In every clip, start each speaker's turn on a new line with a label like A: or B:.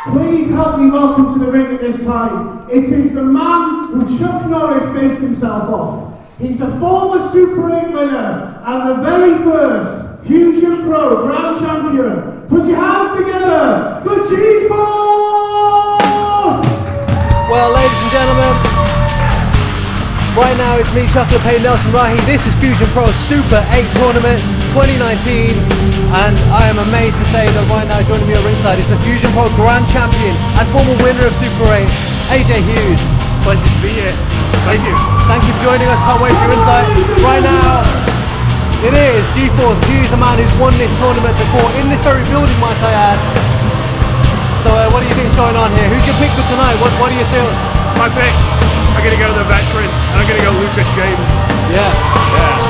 A: Please help me welcome to the ring at this time. It is the man who Chuck Norris based himself off. He's a former Super 8 winner and the very first Fusion Pro Grand Champion. Put your hands together for G-Force!
B: Well, ladies and gentlemen, right now it's me, Chocolate Pay Nelson Rahi. This is Fusion Pro Super 8 Tournament 2019, and I am amazed to say that right now joining me at ringside is the Fusion Pro Grand Champion and former winner of Super 8, AJ Hughes.
C: Pleasure to be here. Thank you.
B: Thank you for joining us. Can't wait for your insight. Right now, it is G-Force. He's a man who's won this tournament before in this very building, might I add. So, what do you think is going on here? Who's your pick for tonight? What are your thoughts?
C: My pick. I'm going to go to the veteran, and I'm going to go Lucas James.
B: Yeah.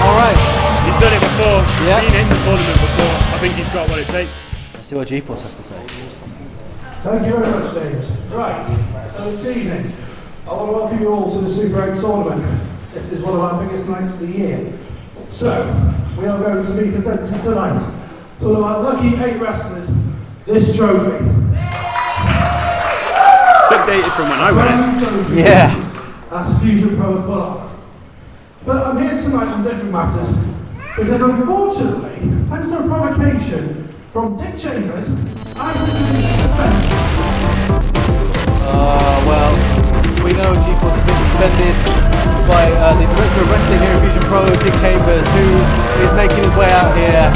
B: All right.
C: He's done it before.
B: Yeah.
C: He's been in the tournament before. I think he's got what it takes.
B: Let's see what G-Force has to say.
A: Thank you very much, James. Right, so this evening, I want to welcome you all to the Super 8 tournament. This is one of our biggest nights of the year. So, we are going to be presenting tonight to one of our lucky 8 wrestlers this trophy.
C: So dated from when I won it.
B: Yeah.
A: That's Fusion Pro have put on. But I'm here tonight on different matters because unfortunately, thanks to a provocation from Dick Chambers, I have been suspended.
B: Well, we know G-Force has been suspended by the director of wrestling here at Fusion Pro, Dick Chambers, who is making his way out here.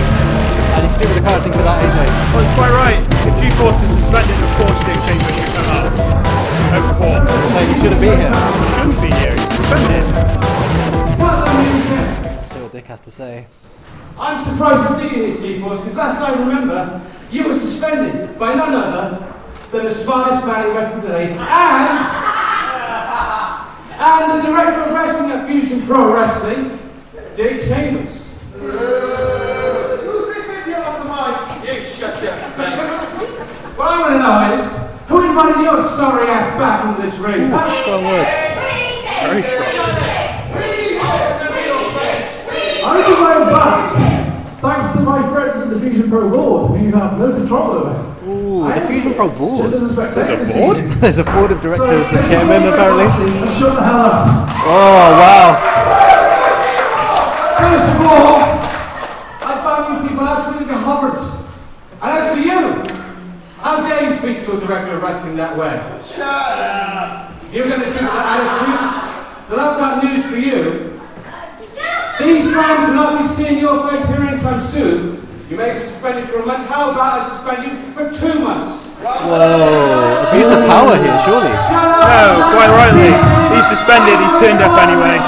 B: And you can see what the crowd think of that, AJ.
C: Well, it's quite right. If G-Force is suspended, of course Dick Chambers should come out. Of course.
B: So he shouldn't be here.
C: He shouldn't be here. He's suspended.
B: Let's see what Dick has to say.
D: I'm surprised to see you here, G-Force, because last I remember, you were suspended by none other than the smartest man in wrestling today, and the director of wrestling at Fusion Pro Wrestling, Dick Chambers.
A: Who's this idiot on the mic?
D: You shut your face. What I want to know is, who invited your sorry ass back into this ring?
B: Strong words.
C: Very strong.
A: I was in my own back, thanks to my friends at the Fusion Pro board, who you have no control over.
B: Ooh, the Fusion Pro board.
A: Just as a spectator.
C: There's a board?
B: There's a board of directors and chairmen, apparently.
A: Shut the hell up.
B: Oh, wow.
D: First of all, I found you people absolutely hovers. And as for you, how dare you speak to a director of wrestling that way?
A: Shut up.
D: You're going to keep that attitude? Then I've got news for you. These fans will not be seeing your face here anytime soon. You may be suspended for a month. How about I suspend you for 2 months?
B: Whoa. Abuse of power here, surely.
C: No, quite rightly. He's suspended. He's turned up anyway.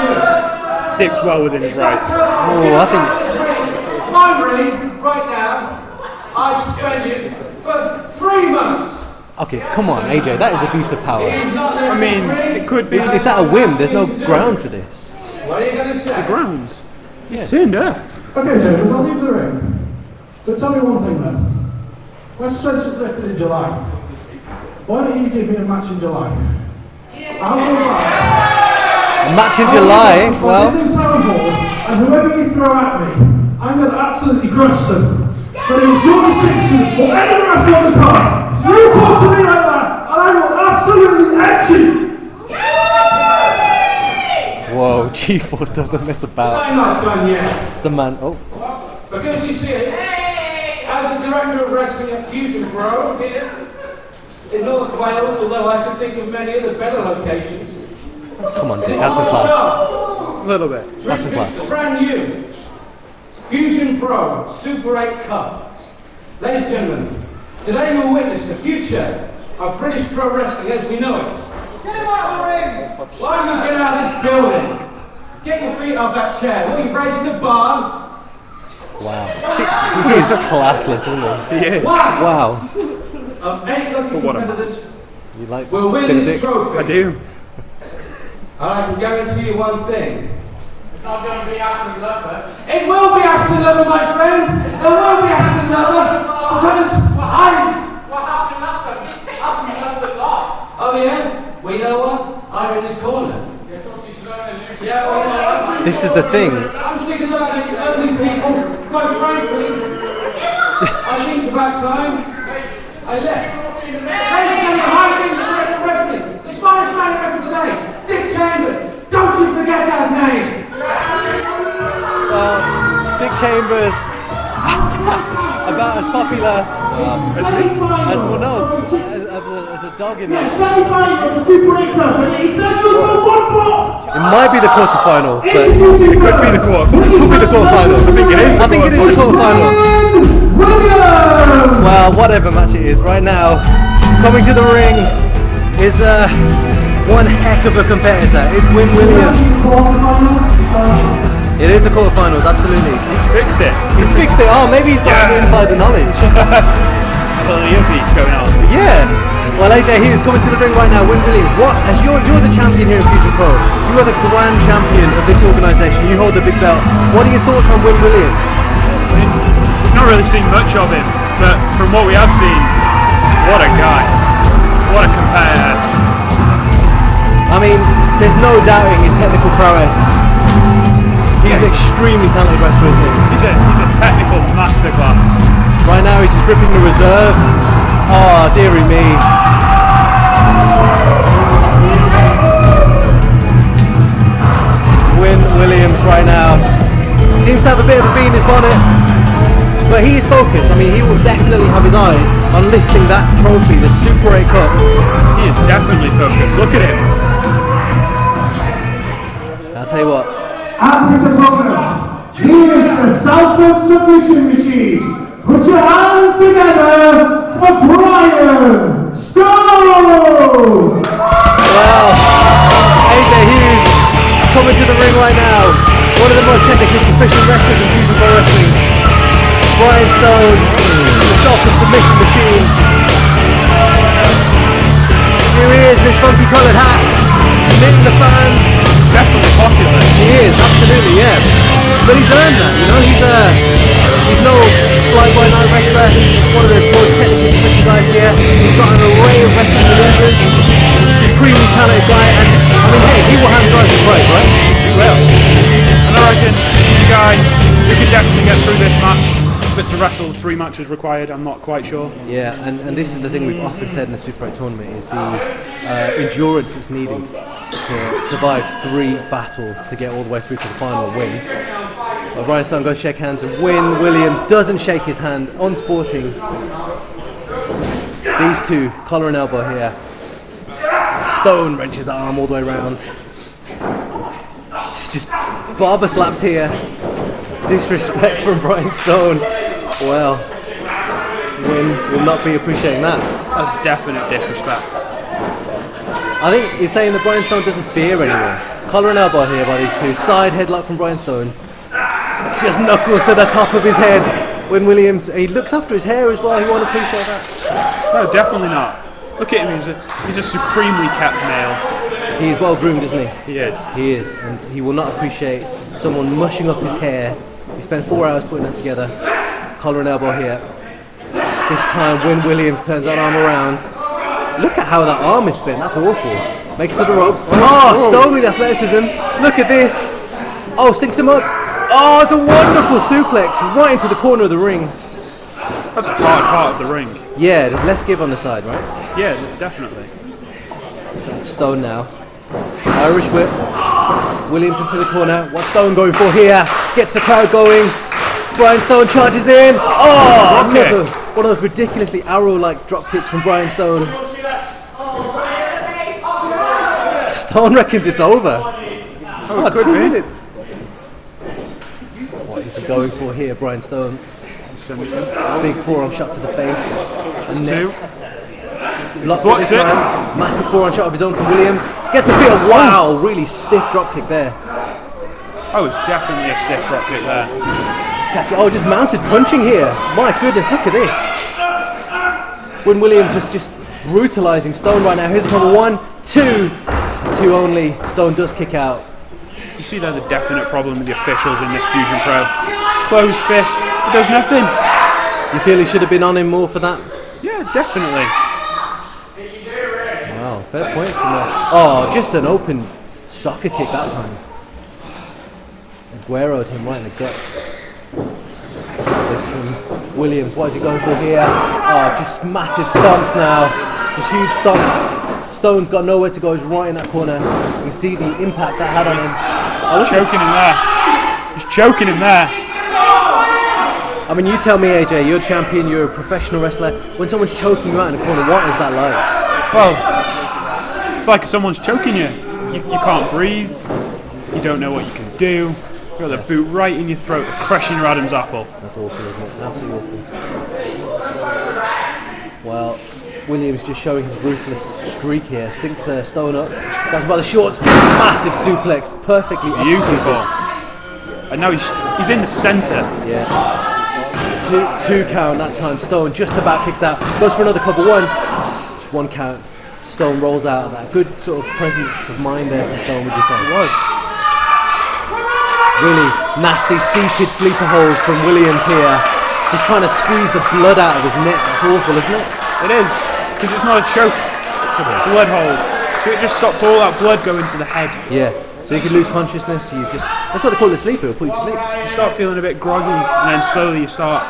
C: Dick's well within his rights.
B: Oh, I think...
D: My ring, right now, I suspend you for 3 months.
B: Okay, come on, AJ, that is abuse of power.
C: I mean, it could be.
B: It's at a whim, there's no ground for this.
D: What are you going to say?
C: The grounds. He's turned up.
A: Okay, James, I'll leave the ring. But tell me one thing then. When suspension's lifted in July, why don't you give me a match in July? I'll go back.
B: A match in July? Well...
A: And whoever you throw at me, I'm going to absolutely crush them. But it's your distinction or any of the rest of the card. So you talk to me like that, and I will absolutely edge you.
B: Whoa, G-Force doesn't mess about.
D: I'm not done yet.
B: It's the man. Oh.
D: Because you see, as the director of wrestling at Fusion Pro here in North Wales, although I could think of many other better locations.
B: Come on, Dick, have some class.
C: A little bit.
B: Have some class.
D: Brand new Fusion Pro Super 8 Cup. Ladies and gentlemen, today you will witness the future of British pro wrestling as we know it.
A: Get him out of the ring!
D: Why don't you get out of this building? Get your feet off that chair. What are you racing the bar?
B: Wow. He is classless, isn't he?
C: He is.
B: Wow.
D: Of 8 lucky competitors
B: You like
D: will win this trophy.
C: I do.
D: And I can guarantee you one thing.
E: It's not going to be Ashton Lover.
D: It will be Ashton Lover, my friend. It will be Ashton Lover. Because
E: What happened last time? Ashton Lover lost.
D: Oh yeah? Well, you know what? I'm in this corner. Yeah, well,
B: This is the thing.
D: I'm sick of ugly, ugly people. Quite frankly, I think it's about time I left. Ladies and behind me, the director of wrestling, the smartest man in wrestling today, Dick Chambers. Don't you forget that name.
B: Dick Chambers, about as popular as a dog in this. It might be the quarterfinal, but
C: It could be the quarterfinal.
B: Could be the quarterfinal.
C: I think it is.
B: I think it is the quarterfinal. Well, whatever match it is, right now, coming to the ring is one heck of a competitor. It's Wynn Williams. It is the quarterfinals, absolutely.
C: He's fixed it.
B: He's fixed it. Oh, maybe he's got some inside the knowledge.
C: A little earpiece going on.
B: Yeah. Well, AJ, he is coming to the ring right now. Wynn Williams, what? As you're the champion here in Fusion Pro. You are the grand champion of this organisation. You hold the big belt. What are your thoughts on Wynn Williams?
C: We've not really seen much of him, but from what we have seen, what a guy. What a competitor.
B: I mean, there's no doubting his technical prowess. He's an extremely talented wrestler, isn't he?
C: He's a technical masterclass.
B: Right now, he's just ripping the reserved. Oh, dearie me. Wynn Williams right now seems to have a bit of a bee in his bonnet, but he is focused. I mean, he will definitely have his eyes on lifting that trophy, the Super 8 Cup.
C: He is definitely focused. Look at him.
B: I'll tell you what.
A: And his opponent, here's the Southwood Submission Machine. Put your hands together for Brian Stone!
B: Wow, AJ Hughes coming to the ring right now. One of the most technically proficient wrestlers in Fusion Pro Wrestling. Brian Stone, the Southwood Submission Machine. Here he is in his funky coloured hat, meeting the fans.
C: Definitely popular.
B: He is, absolutely, yeah. But he's earned that, you know. He's no fly-by-night wrestler. He's one of the most technically proficient guys here. He's got an array of wrestling maneuvers. He's a supremely talented guy, and I mean, hey, he will have his eyes on prize, right?
C: He will. And I reckon he's a guy who can definitely get through this match. But to wrestle 3 matches required, I'm not quite sure.
B: Yeah, and this is the thing we've often said in the Super 8 tournament is the endurance that's needed to survive 3 battles to get all the way through to the final win. Brian Stone goes shake hands and Wynn Williams doesn't shake his hand, unsporting. These two, collar and elbow here. Stone wrenches the arm all the way around. It's just barber slaps here. Disrespect from Brian Stone. Well, Wynn will not be appreciating that.
C: That's definite disrespect.
B: I think he's saying that Brian Stone doesn't fear anyone. Collar and elbow here by these two. Side headlock from Brian Stone. Just knuckles to the top of his head. Wynn Williams, he looks after his hair as well. He won't appreciate that.
C: No, definitely not. Look at him, he's a supremely kept male.
B: He's well groomed, isn't he?
C: He is.
B: He is, and he will not appreciate someone mushing up his hair. He spent 4 hours putting that together. Collar and elbow here. This time Wynn Williams turns that arm around. Look at how that arm is bent, that's awful. Makes it to the ropes. Oh, Stone with athleticism. Look at this. Oh, sinks him up. Oh, it's a wonderful suplex right into the corner of the ring.
C: That's a hard part of the ring.
B: Yeah, there's less give on the side, right?
C: Yeah, definitely.
B: Stone now. Irish whip. Williams into the corner. What's Stone going for here? Gets the crowd going. Brian Stone charges in. Oh, another one of those ridiculously arrow-like drop kicks from Brian Stone. Stone reckons it's over.
C: Oh, it could
B: 2
C: be.
B: minutes. What is he going for here, Brian Stone? Big forearm shot to the face. And
C: 2.
B: Blocked
C: What
B: this
C: is it?
B: man. Massive forearm shot of his own from Williams. Gets the field. Wow, really stiff drop kick there.
C: Oh, it's definitely a stiff drop kick there.
B: Catch it. Oh, just mounted punching here. My goodness, look at this. Wynn Williams just brutalising Stone right now. Here's a couple. 1, 2. 2 only. Stone does kick out.
C: You see there the definite problem with the officials in this Fusion Pro. Closed fist, it does nothing.
B: You feel he should have been on him more for that?
C: Yeah, definitely.
B: Wow, fair point from there. Oh, just an open soccer kick that time. Aguero'd him right in the gut. This from Williams. What is he going for here? Oh, just massive stomps now. There's huge stops. Stone's got nowhere to go. He's right in that corner. You see the impact that had on him.
C: He's choking him there. He's choking him there.
B: I mean, you tell me, AJ, you're a champion, you're a professional wrestler. When someone's choking you out in the corner, what is that like?
C: Well, it's like someone's choking you. You can't breathe. You don't know what you can do. You've got the boot right in your throat, crushing your Adam's apple.
B: That's awful, isn't it? Absolutely awful. Well, Williams just showing his ruthless streak here. Sinks Stone up. Goes by the shorts. Massive suplex. Perfectly executed.
C: Beautiful. And now he's in the centre.
B: Yeah. Two count that time. Stone just about kicks out. Goes for another cover. Just one count. Stone rolls out of that. Good sort of presence of mind there for Stone, would you say? It was. Really nasty seated sleeper hold from Williams here. He's trying to squeeze the blood out of his neck. It's awful, isn't it?
C: It is, because it's not a choke. It's a blood hold. So it just stops all that blood going to the head.
B: Yeah. So you could lose consciousness. That's what they call it, sleeper. It'll put you to sleep.
C: You start feeling a bit groggy, and then slowly you start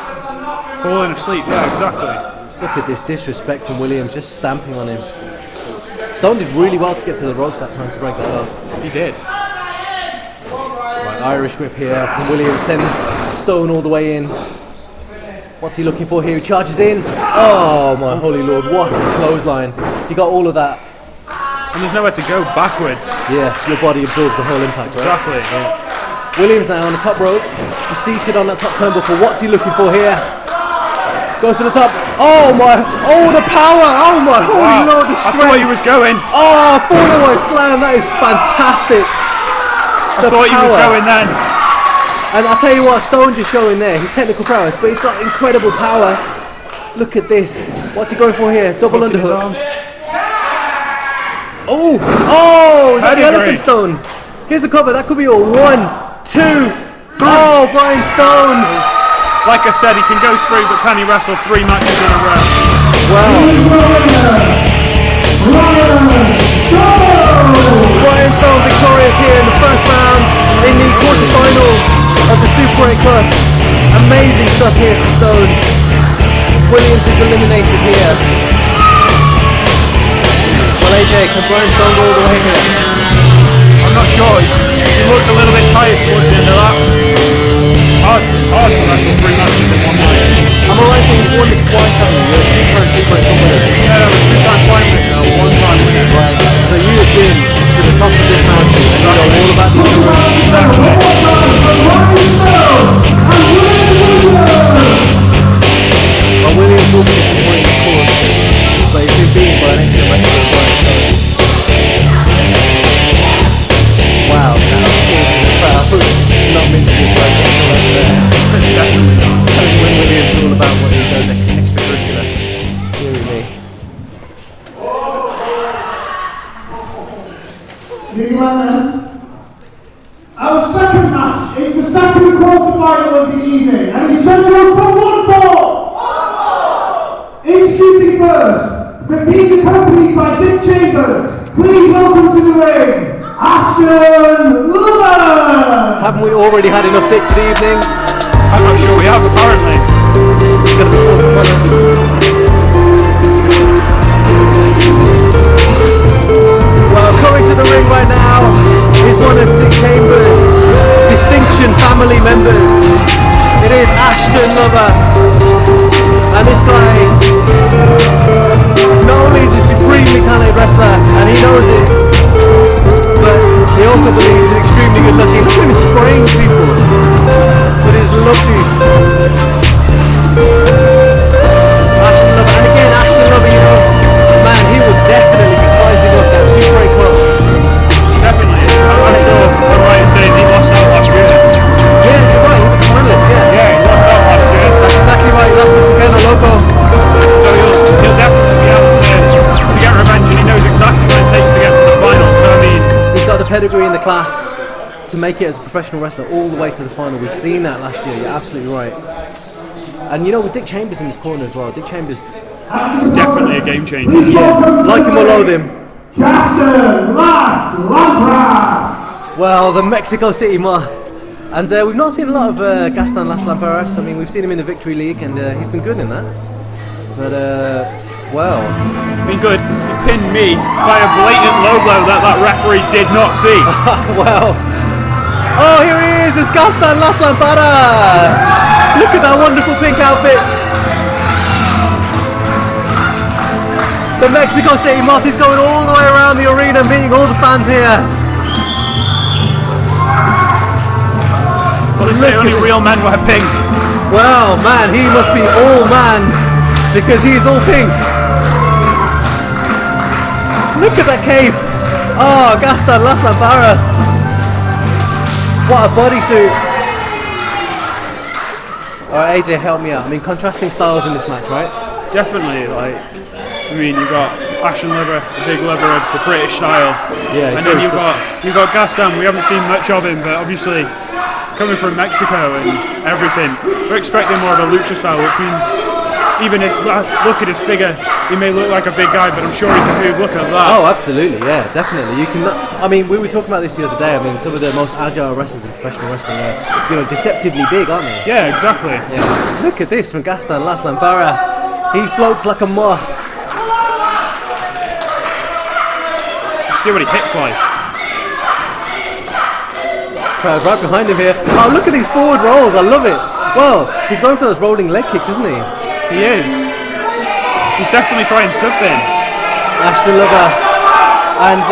C: falling asleep. Yeah, exactly.
B: Look at this disrespect from Williams, just stamping on him. Stone did really well to get to the ropes that time to break that up.
C: He did.
B: Right, Irish whip here from Williams, sends Stone all the way in. What's he looking for here? He charges in. Oh my holy lord, what a clothesline. He got all of that.
C: And there's nowhere to go backwards.
B: Yeah, your body absorbs the whole impact, right?
C: Exactly.
B: Yeah. Williams now on the top rope. He's seated on that top turnbuckle. What's he looking for here? Goes to the top. Oh the power. Oh my holy lord, the strength.
C: I thought he was going.
B: Oh, fall away slam. That is fantastic.
C: I thought he was going then.
B: And I'll tell you what, Stone just showing there, his technical prowess, but he's got incredible power. Look at this. What's he going for here? Double underhook. Oh, is that the elephant stone? Here's the cover, that could be all. 1, 2. Oh, Brian Stone.
C: Like I said, he can go through, but can he wrestle 3 matches in a row?
B: Brian Stone victorious here in the first round in the quarterfinal of the Super 8 Club. Amazing stuff here from Stone. Williams is eliminated here. Well, AJ, can Brian Stone go all the way here?
C: I'm not sure. He looked a little bit tired towards the end of that. It's hard to wrestle 3 matches in one night.
B: Am I right saying you've won this twice, haven't you? You're a 2-time Super 8 Club winner.
C: Yeah, that was 2-time finalist now, 1-time winner.
B: Right. So you have been to the top of this mountain and you know all about the endurance. But Williams will be disappointed, of course, but he's been beaten by an excellent wrestler, Brian Stone. Wow, that was in the crowd. Not mincing his words whatsoever there.
C: Definitely not.
B: Telling Wynn Williams all about what he does extracurricular. Dear me.
F: Our second match is the second quarter-final of the evening, and it's scheduled for one fall. Introducing first, but being accompanied by Dick Chambers, please welcome to the ring, Ashton.
B: Haven't we already had enough dick for the evening?
C: I'm not sure we have, apparently.
B: He's going to be forced upon us. Well, coming to the ring right now is one of Dick Chambers' distinction family members. It is Ashton Lover. And this guy, not only is a supremely talented wrestler, and he knows it, but he also believes he's extremely good looking. Look at him spraying people with his lovely Ashton Lover. And again, Ashton Lover, you know, man, he will definitely be sizing up that Super 8 Club.
C: Definitely. I'm right in saying he lost out last year.
B: Yeah, you're right, he was a finalist, yeah.
C: Yeah, he lost out last year.
B: That's exactly right, he lost the Cadno logo.
C: So he'll definitely be able to get revenge, and he knows exactly what it takes to get to the final. So I mean,
B: He's got the pedigree in the class to make it as a professional wrestler all the way to the final. We've seen that last year, you're absolutely right. And you know, with Dick Chambers in his corner as well, Dick Chambers,
C: he's definitely a game changer.
B: yeah, like him or loathe him.
F: Gastan, Lamparas.
B: Well, the Mexico City Moth. And we've not seen a lot of Gastan Lamparas. I mean, we've seen him in the Victory League, and he's been good in that. But well.
C: Been good. He pinned me by a blatant low blow that referee did not see.
B: Well. Oh, here he is. It's Gastan Las Lamparas. Look at that wonderful pink outfit. The Mexico City Moth is going all the way around the arena, meeting all the fans here.
C: Well, they say only real men wear pink.
B: Well, man, he must be all man because he's all pink. Look at that cape. Oh, Gastan Las Lamparas. What a bodysuit. Alright, AJ, help me out. I mean, contrasting styles in this match, right?
C: Definitely, I mean, you've got Ashton Lover, the big lover of the British style.
B: Yeah,
C: and then you've got Gastan. We haven't seen much of him, but obviously coming from Mexico and everything, we're expecting more of a lucha style, which means even if look at his figure, he may look like a big guy, but I'm sure he can move. Look at that.
B: Oh, absolutely, yeah, definitely. You can. I mean, we were talking about this the other day. I mean, some of the most agile wrestlers in professional wrestling are, deceptively big, aren't they?
C: Yeah, exactly.
B: Yeah. Look at this from Gastan Las Lamparas. He floats like a moth.
C: Let's see what he hits like.
B: Crowd right behind him here. Oh, look at these forward rolls. I love it. Well, he's going for those rolling leg kicks, isn't he?
C: He is. He's definitely trying something.
B: Ashton Lover. And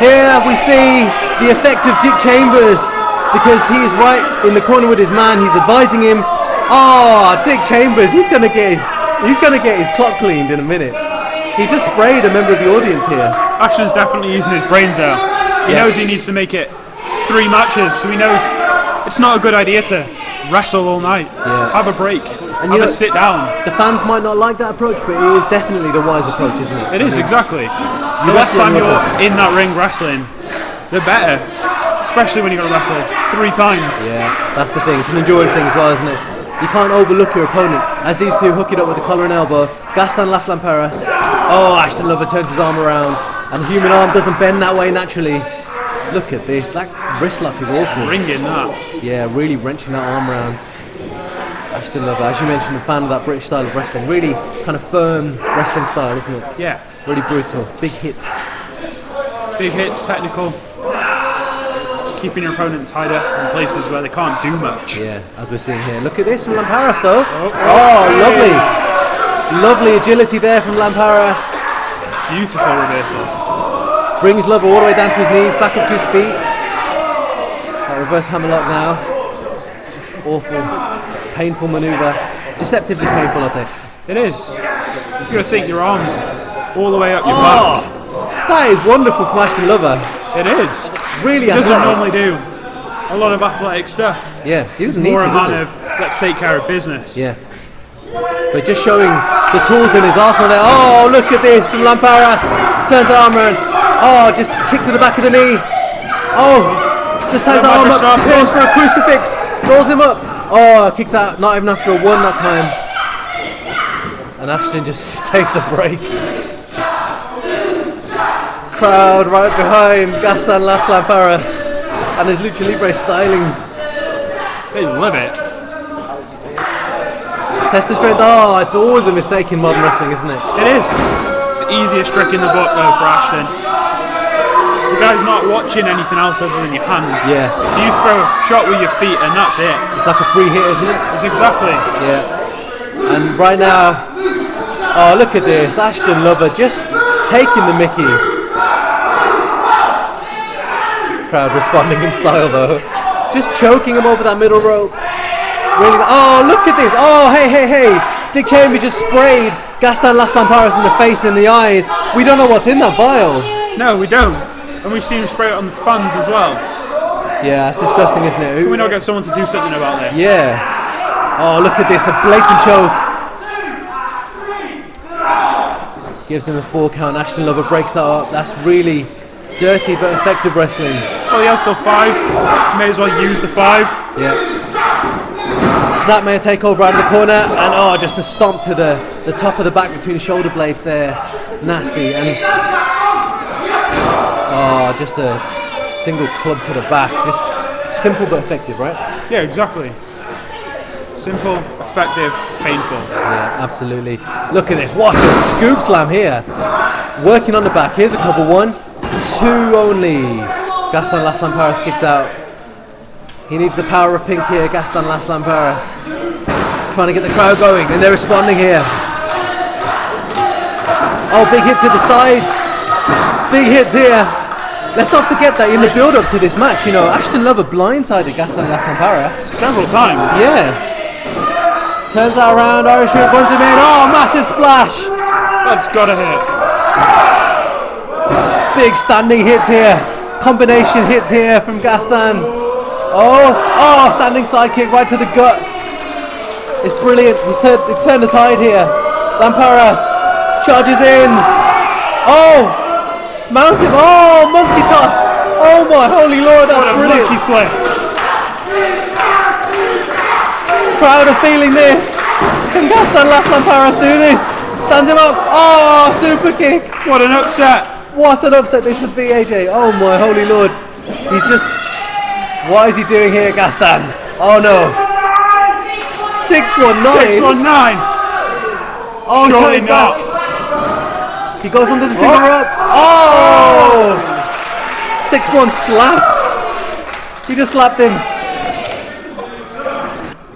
B: here we see the effect of Dick Chambers because he's right in the corner with his man. He's advising him. Oh, Dick Chambers. He's gonna get his clock cleaned in a minute. He just sprayed a member of the audience here.
C: Ashton's definitely using his brains out. He knows he needs to make it 3 matches, so he knows it's not a good idea to wrestle all night.
B: Yeah.
C: Have a break.
B: And
C: have a sit down.
B: The fans might not like that approach, but it is definitely the wise approach, isn't it?
C: It is, exactly. The less time you're in that ring wrestling, the better. Especially when you're going to wrestle 3 times.
B: Yeah, that's the thing. It's an endurance thing as well, isn't it? You can't overlook your opponent. As these two hook it up with the collar and elbow, Gastan Las Lamparas. Oh, Ashton Lover turns his arm around, and the human arm doesn't bend that way naturally. Look at this. That wrist lock is awful.
C: Ringing that.
B: Yeah, really wrenching that arm around. Ashton Lover, as you mentioned, a fan of that British style of wrestling. Really kind of firm wrestling style, isn't it?
C: Yeah.
B: Really brutal. Big hits.
C: Big hits, technical. Keeping your opponents tied up in places where they can't do much.
B: Yeah, as we're seeing here. Look at this from Lamparas, though. Oh, lovely. Lovely agility there from Lamparas.
C: Beautiful reversal.
B: Brings Lover all the way down to his knees, back up to his feet. That reverse hammerlock now. Awful, painful maneuver. Deceptively painful, I'll say.
C: It is. You've got to think your arms all the way up your back.
B: That is wonderful from Ashton Lover.
C: It is.
B: Really
C: he doesn't
B: athletic.
C: normally do a lot of athletic stuff.
B: Yeah, he doesn't
C: More
B: need to,
C: a
B: does
C: man
B: he?
C: of let's take care of business.
B: Yeah. But just showing the tools in his arsenal there. Oh, look at this from Lamparas. Turns the arm around. Oh, just kick to the back of the knee. Oh, just ties the arm up. Goes for a crucifix. Rolls him up. Oh, kicks out. Not even after a 1 that time. And Ashton just takes a break. Crowd right behind Gastan Las Lamparas and his Lucha Libre stylings.
C: They love it.
B: Test the strength. Oh, it's always a mistake in modern wrestling, isn't it?
C: It is. It's the easiest trick in the book, though, for Ashton. The guy's not watching anything else other than your hands.
B: Yeah.
C: So you throw a shot with your feet, and that's it.
B: It's like a free hit, isn't it?
C: It's exactly.
B: Yeah. And right now, oh, look at this. Ashton Lover just taking the mickey. Crowd responding in style, though. Just choking him over that middle rope. Really, oh, look at this. Oh, hey. Dick Chambers just sprayed Gastan Las Lamparas in the face and the eyes. We don't know what's in that vial.
C: No, we don't. And we've seen him spray it on the fans as well.
B: Yeah, that's disgusting, isn't it?
C: Can we not get someone to do something about this?
B: Yeah. Oh, look at this. A blatant choke. Gives him a 4 count. Ashton Lover breaks that up. That's really dirty but effective wrestling.
C: Well, he has still 5. May as well use the 5.
B: Yeah. Snapmare takeover out of the corner, and oh, just a stomp to the top of the back between the shoulder blades there. Nasty. And oh, just a single club to the back. Just simple but effective, right?
C: Yeah, exactly. Simple, effective, painful.
B: Yeah, absolutely. Look at this. What a scoop slam here. Working on the back. Here's a couple. 1, 2 only. Gastan Las Lamparas kicks out. He needs the power of pink here. Gastan Las Lamparas. Trying to get the crowd going, and they're responding here. Oh, big hit to the sides. Big hits here. Let's not forget that in the build-up to this match, you know, Ashton Lover blindsided Gastan Las Lamparas
C: several times.
B: Yeah. Turns that around, Irish whip, runs him in. Oh, massive splash.
C: That's gotta hit.
B: Big standing hits here. Combination hits here from Gastan. Oh, standing side kick right to the gut. It's brilliant. He turned the tide here. Lamparas charges in. Oh, mounts him. Oh, monkey toss. Oh my holy lord, that's
C: What a
B: brilliant.
C: monkey flip.
B: Crowd are feeling this. Can Gastan Las Lamparas do this? Stands him up. Oh, super kick.
C: What an upset.
B: What an upset this would be, AJ. Oh my holy lord. He's just... What is he doing here, Gastan? Oh no. 619.
C: 619.
B: Oh, he's hurt
C: Surely
B: his
C: not.
B: back. He goes under the single rope. Oh! 6-1 slap. He just slapped him.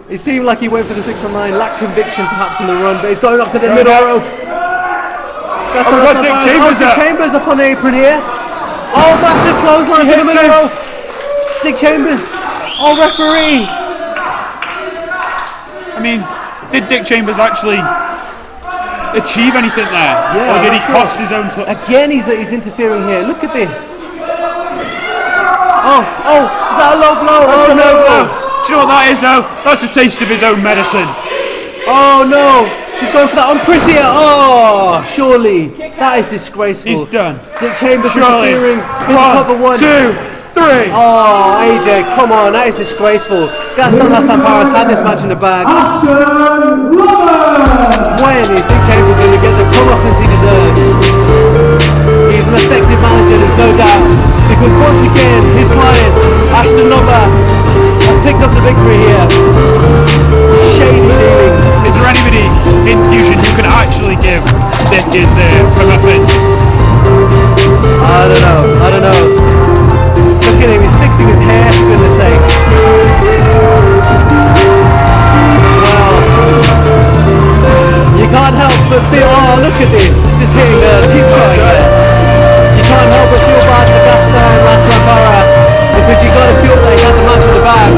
B: It seemed like he went for the 619, lacked conviction perhaps in the run, but he's going up to the middle rope. Gastan
C: we've got Dick Chambers
B: Dick
C: up.
B: Chambers up on the apron here. Oh, massive clothesline for the
C: hits
B: middle
C: him.
B: rope. Dick Chambers. Oh, referee.
C: I mean, did Dick Chambers actually achieve anything there?
B: Yeah,
C: or did he
B: I'm not
C: cost his own
B: Again, he's interfering here. Look at this. Oh, is that a low blow? Oh no.
C: Do you know what that is though? That's a taste of his own medicine.
B: Oh no. He's going for that on prettier. Oh, surely. That is disgraceful.
C: He's done.
B: Dick Chambers
C: Surely.
B: interfering. Here's a cover 1.
C: 2, 3.
B: Oh, AJ, come on. That is disgraceful. Gastan Las Lamparas had this match in the bag.
F: Ashton Lover!
B: When is Dick Chambers going to get the comeuppance he deserves? He's an effective manager, there's no doubt. Because once again, his client, Ashton Lover, has picked up the victory here. Shady dealings.
C: Is there anybody in Fusion who can actually give Dick his comeuppance?
B: I don't know. Look at him, he's fixing his hair, for goodness sake. Well, you can't help but feel, oh look at this, just hitting the cheap shot there. You can't help but feel bad for Gastan Las Lamparas, because you got to feel like he had the match in the bag.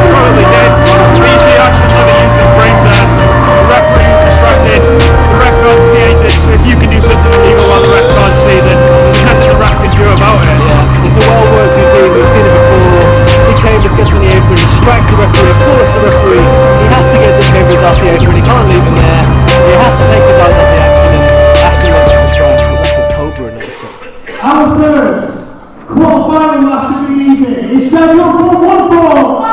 C: Probably did. BC Ashton Lover used his brains there. The referee was distracted. The ref can't see anything, so if you can do something illegal while the ref can't see, then there's nothing the ref can do about it.
B: Yeah, it's a well-worked routine, we've seen it before. Dick Chambers gets on the apron, he strikes the referee, of course the referee, he has to get Dick Chambers off the apron, he can't leave him there, he has to take his eyes off the action, and Ashton Lover has strike, because that's a cobra in that respect.
F: Our first quarter-final match of the evening is scheduled for 1 fall.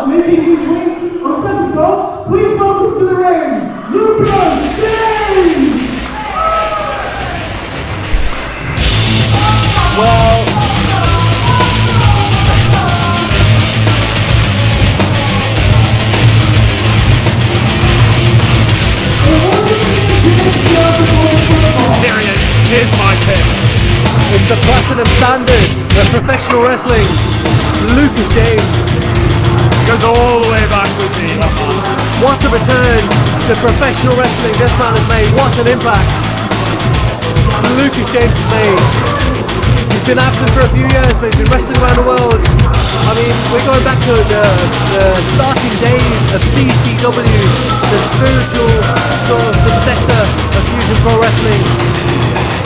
F: Making his way on second goals, please welcome to the ring, Lucas James!
B: Well,
C: Here he is. Here's my pick.
B: it's the platinum standard of professional wrestling, Lucas James.
C: Goes all the way back with me.
B: What a return to professional wrestling this man has made, what an impact Lucas James has made. He's been absent for a few years, but he's been wrestling around the world. I mean, we're going back to the starting days of CCW, the spiritual sort of successor of Fusion Pro Wrestling.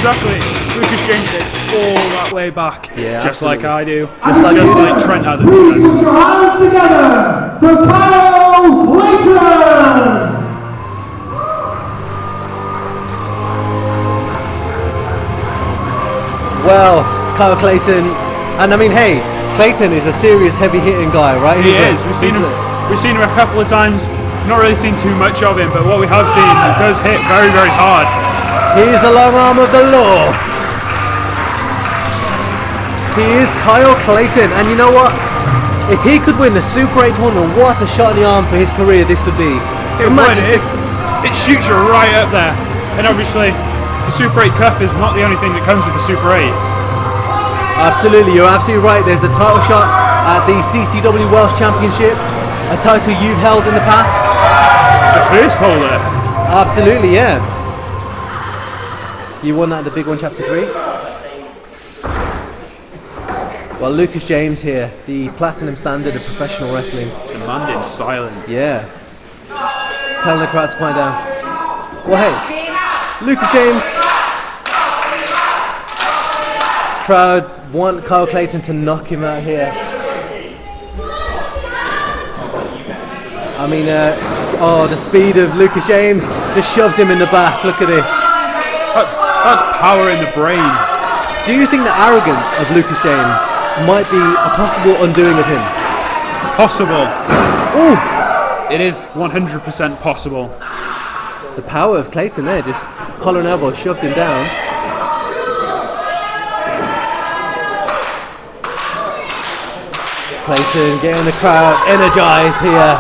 C: Exactly. Lucas James goes all that way back.
B: Yeah,
C: just
B: absolutely.
C: like I do.
B: Just like
C: just
B: you.
C: like Trent Adams
F: Please
C: does.
F: put your hands together for Klayton!
B: Well, Kyle Klayton, and I mean, hey, Klayton is a serious heavy-hitting guy, right?
C: He is. We've seen him a couple of times. Not really seen too much of him, but what we have seen, he does hit very, very hard.
B: He is the long arm of the law. He is Kyle Klayton, and you know what? If he could win the Super 8 tournament, what a shot in the arm for his career this would be.
C: It shoots you right up there. And obviously, the Super 8 Cup is not the only thing that comes with the Super 8.
B: Absolutely, you're absolutely right. There's the title shot at the CCW Welsh Championship, a title you've held in the past.
C: The first holder.
B: Absolutely, yeah. You won that in the Big One Chapter 3. Well, Lucas James here, the platinum standard of professional wrestling.
C: Demanding silence.
B: Yeah. Telling the crowd to quiet down. Well, hey, Lucas James. Crowd want Kyle Klayton to knock him out here. I mean, the speed of Lucas James just shoves him in the back. Look at this.
C: That's power in the brain.
B: Do you think the arrogance of Lucas James might be a possible undoing of him?
C: Possible.
B: Ooh!
C: It is 100% possible.
B: The power of Klayton there, just collar and elbow shoved him down. Klayton getting the crowd energized here.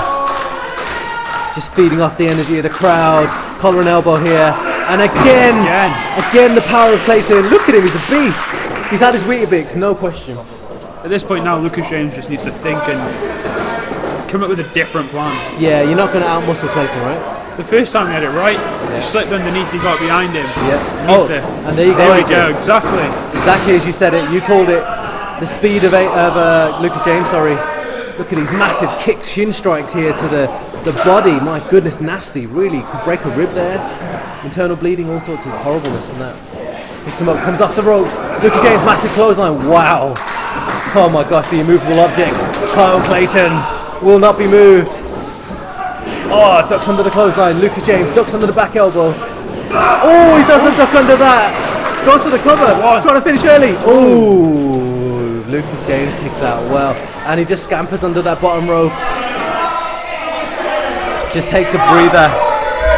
B: Just feeding off the energy of the crowd. Collar and elbow here. And again the power of Klayton. Look at him, he's a beast. He's had his Weetabix, no question.
C: At this point now, Lucas James just needs to think and come up with a different plan.
B: Yeah, you're not going to outmuscle Klayton, right?
C: The first time he had it right, he slipped underneath, he got behind him.
B: Yeah.
C: And
B: there you go.
C: There we go, exactly.
B: Exactly as you said it. You called it the speed of Lucas James, sorry. Look at these massive kicks, shin strikes here to the body. My goodness, nasty. Really could break a rib there. Internal bleeding, all sorts of horribleness from that. Picks him up, comes off the ropes. Lucas James, massive clothesline. Wow. Oh my gosh, the immovable objects. Kyle Klayton will not be moved. Oh, ducks under the clothesline. Lucas James ducks under the back elbow. Oh, he doesn't duck under that. Goes for the cover. Trying to finish early. Oh, Lucas James kicks out well. And he just scampers under that bottom rope. Just takes a breather.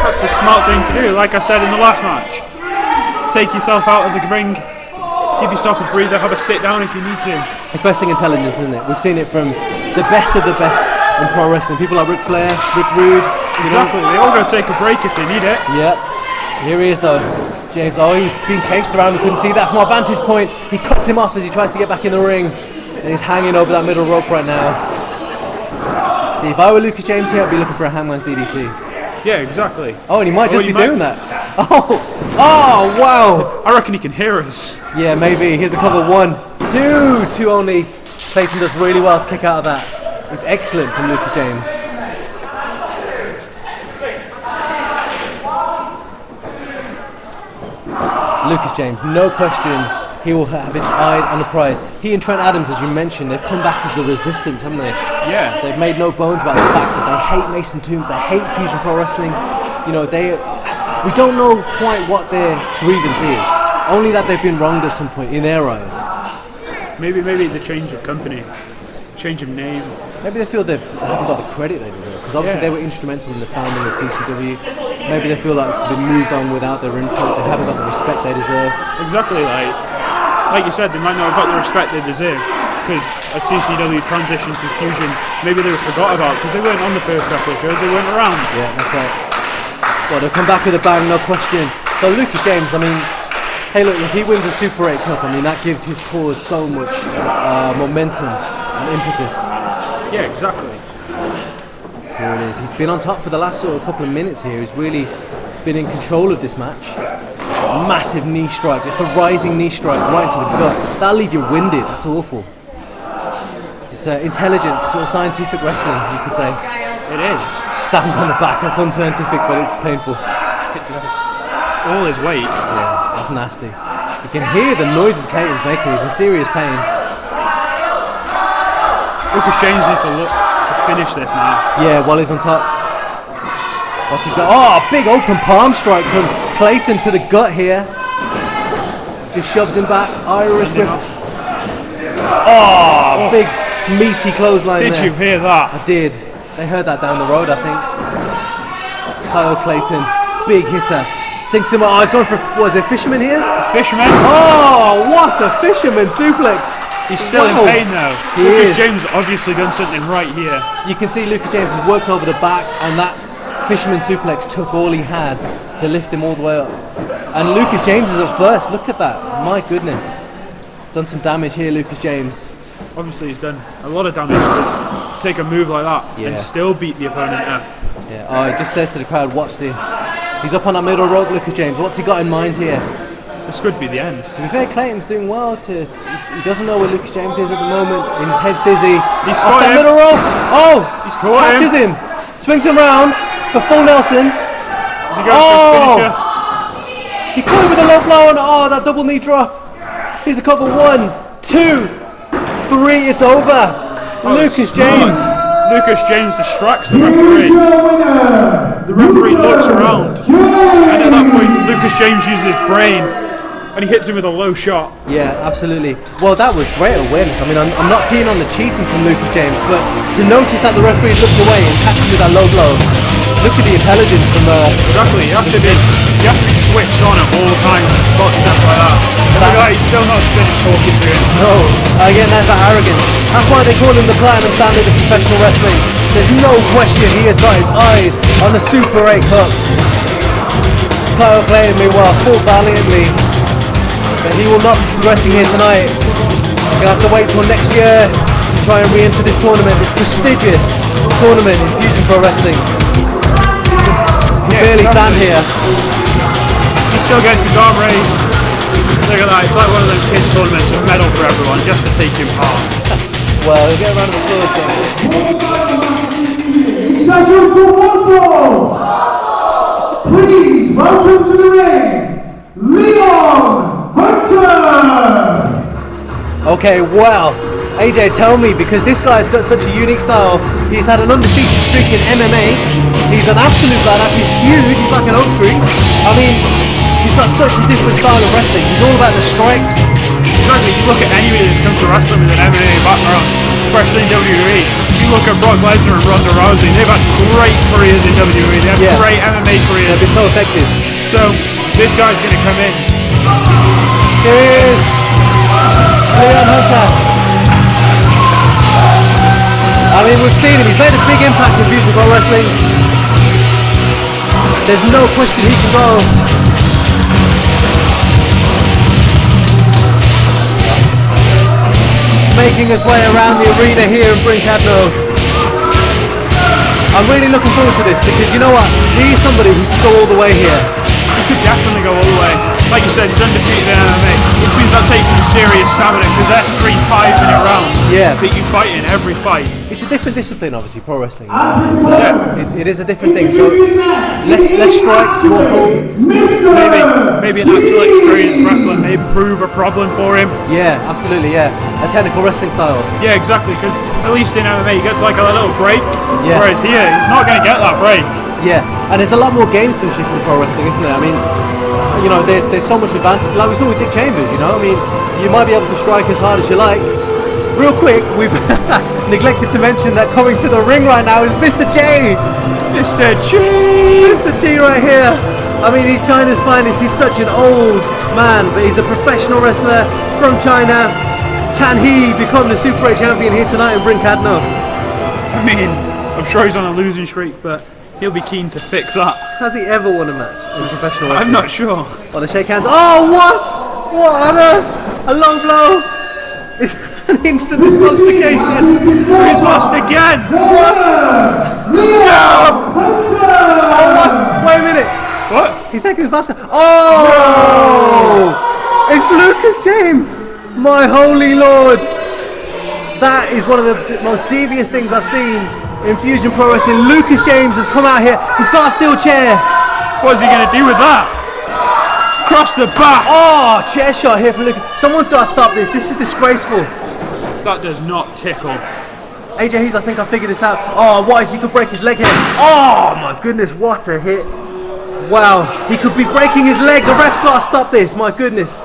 C: That's the smart thing to do, like I said in the last match. Take yourself out of the ring, give yourself a breather, have a sit down if you need to.
B: Investing intelligence, isn't it? We've seen it from the best of the best in pro wrestling. People like Ric Flair, Rick Rude.
C: Exactly, they all go take a break if they need it.
B: Yep. Here he is though. James, he's being chased around. We couldn't see that from our vantage point. He cuts him off as he tries to get back in the ring. And he's hanging over that middle rope right now. See, if I were Lucas James here, I'd be looking for a hangman's DDT.
C: Yeah, exactly.
B: Oh, and he might just be doing that. Oh, wow.
C: I reckon he can hear us.
B: Yeah, maybe. Here's a cover. 1, 2 only. Klayton does really well to kick out of that. It's excellent from Lucas James. Lucas James, no question, he will have his eyes on the prize. He and Trent Adams, as you mentioned, they've come back as the Resistance, haven't they?
C: Yeah.
B: They've made no bones about the fact that they hate Mason Toombs, they hate Fusion Pro Wrestling. You know, we don't know quite what their grievance is. Only that they've been wronged at some point in their eyes.
C: Maybe the change of company, change of name.
B: Maybe they feel they haven't got the credit they deserve, because obviously they were instrumental in the founding of CCW. Maybe they feel like it's been moved on without their input. They haven't got the respect they deserve.
C: Exactly, like you said, they might not have got the respect they deserve because as CCW transitioned to Fusion, maybe they were forgot about because they weren't on the first couple of shows. They weren't around.
B: Yeah, that's right. Well, they'll come back with a bang, no question. So Lucas James, I mean, hey, look, if he wins a Super 8 Cup, I mean, that gives his cause so much momentum and impetus.
C: Yeah, exactly.
B: Here it is. He's been on top for the last sort of couple of minutes here. He's really been in control of this match. Massive knee strike, just a rising knee strike right into the gut. That'll leave you winded. That's awful. It's intelligent, sort of scientific wrestling, you could say.
C: It is.
B: Stands on the back. That's unscientific, but it's painful.
C: It does. It's all his weight.
B: Yeah, that's nasty. You can hear the noises Klayton's making. He's in serious pain.
C: Lucas James needs to look to finish this now.
B: Yeah, while he's on top. What's he got? Oh, big open palm strike from Klayton to the gut here. Just shoves him back. Irish whip. Oh, big meaty clothesline there.
C: Did you hear that?
B: I did. They heard that down the road, I think. Kyle Klayton, big hitter. Sinks him. Oh, he's going for, was it fisherman here?
C: Fisherman.
B: Oh, what a fisherman suplex.
C: He's still
B: Wow.
C: in pain though.
B: He
C: Lucas
B: is.
C: James obviously done something right here.
B: You can see Lucas James has worked over the back, and that fisherman suplex took all he had to lift him all the way up. And Lucas James is up first. Look at that. My goodness. Done some damage here, Lucas James.
C: Obviously he's done a lot of damage to take a move like that
B: Yeah.
C: and still beat the opponent up.
B: Yeah. Oh, he just says to the crowd, watch this. He's up on that middle rope, Lucas James. What's he got in mind here?
C: This could be the end.
B: To be fair, Klayton's doing well. He doesn't know where Lucas James is at the moment. His head's dizzy.
C: He's
B: Off that
C: spotted him.
B: middle rope. Oh!
C: He's caught
B: Catches him. Swings him round for full Nelson.
C: Is he going for his finisher?
B: He caught him with a low blow and that double knee drop. Here's a couple. 1, 2, 3. It's over. Lucas James.
C: Lucas James distracts the referee. The referee looks around, and at that point, Lucas James uses his brain, and he hits him with a low shot.
B: Yeah, absolutely. Well, that was great awareness. I mean, I'm not keen on the cheating from Lucas James, but to notice that the referee looked away and catch him with that low blow. Look at the intelligence from
C: Exactly. You have to be switched on at all times to spot stuff like that. And the guy's still not finished talking to him.
B: No, again, that's that arrogance. That's why they call him the platinum standard of professional wrestling. There's no question he has got his eyes on the Super 8 Cup. Kyle Klayton, meanwhile, fought valiantly, but he will not be progressing here tonight. We're going to have to wait till next year to try and re-enter this tournament, this prestigious tournament in Fusion Pro Wrestling. He can barely stand here.
C: He still gets his arm raised. Look at that. It's like one of those kids' tournaments with medal for everyone just to take him part.
B: Well, we'll get a round of applause, but
F: Scheduled for one fall. Please welcome to the ring, Leon Hunter.
B: okay, well, AJ, tell me, because this guy's got such a unique style. He's had an undefeated streak in MMA. He's an absolute badass. He's huge. He's like an oak tree. I mean, he's got such a different style of wrestling. He's all about the strikes.
C: Exactly. If you look at anybody that's come to wrestling with an MMA background, especially in WWE, if you look at Brock Lesnar and Ronda Rousey, they've had great careers in WWE. They have great MMA careers.
B: They've been so effective.
C: So this guy's going to come in.
B: Here is Leon Hunter. I mean, we've seen him. He's made a big impact in Fusion Pro Wrestling. There's no question he can go. Making his way around the arena here in Bryn, Cadno. I'm really looking forward to this because you know what? He's somebody who can go all the way here.
C: He could definitely go all the way. Like you said, he's undefeated in MMA, which means that takes some serious stamina because they're 3 5-minute rounds.
B: Yeah.
C: That you fight in every fight.
B: It's a different discipline, obviously, pro wrestling.
C: Yeah.
B: It is a different thing. So less strikes, more holds.
C: Maybe an actual experienced wrestler may prove a problem for him.
B: Yeah, absolutely. Yeah, a technical wrestling style.
C: Yeah, exactly. Because at least in MMA, he gets like a little break.
B: Yeah.
C: Whereas here, he's not going to get that break.
B: Yeah, and there's a lot more gamesmanship in pro wrestling, isn't there? I mean, you know, there's so much advantage. Like we saw with Dick Chambers, you know. I mean, you might be able to strike as hard as you like. Real quick, we've neglected to mention that coming to the ring right now is Mr. J.
C: Mr. G!
B: Mr. G right here. I mean, he's China's finest. He's such an old man, but he's a professional wrestler from China. Can he become the Super 8 champion here tonight in Bryn, Cadno?
C: I mean, I'm sure he's on a losing streak, but he'll be keen to fix that.
B: Has he ever won a match in professional wrestling?
C: I'm not sure.
B: Oh, they shake hands. Oh, what? What on earth? A long blow. It's an instant disqualification.
C: So he's lost again.
B: What?
F: No!
B: Oh, what? Wait a minute.
C: What?
B: He's taking his mask off. Oh! It's Lucas James. My holy lord. That is one of the most devious things I've seen in Fusion Pro Wrestling. Lucas James has come out here. He's got a steel chair.
C: What's he going to do with that? Cross the back.
B: Oh, chair shot here from Lucas. Someone's got to stop this. This is disgraceful.
C: That does not tickle.
B: AJ Hughes, I think I figured this out. Oh, what is he could break his leg here. Oh my goodness, what a hit. Wow, he could be breaking his leg. The ref's got to stop this, my goodness.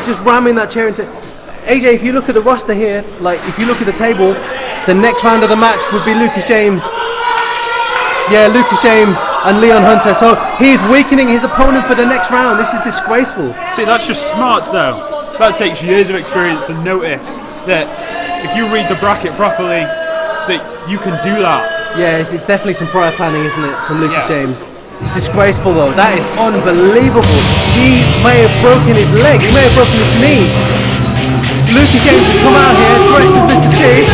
B: Just ramming that chair into... AJ, if you look at the roster here, like if you look at the table, the next round of the match would be Lucas James. Yeah, Lucas James and Leon Hunter. So he's weakening his opponent for the next round. This is disgraceful.
C: See, that's just smart though. that takes years of experience to notice that if you read the bracket properly, that you can do that.
B: Yeah, it's definitely some prior planning, isn't it, from Lucas James? It's disgraceful though. That is unbelievable. He may have broken his leg. He may have broken his knee. Lucas James has come out here dressed as Mr. Chi.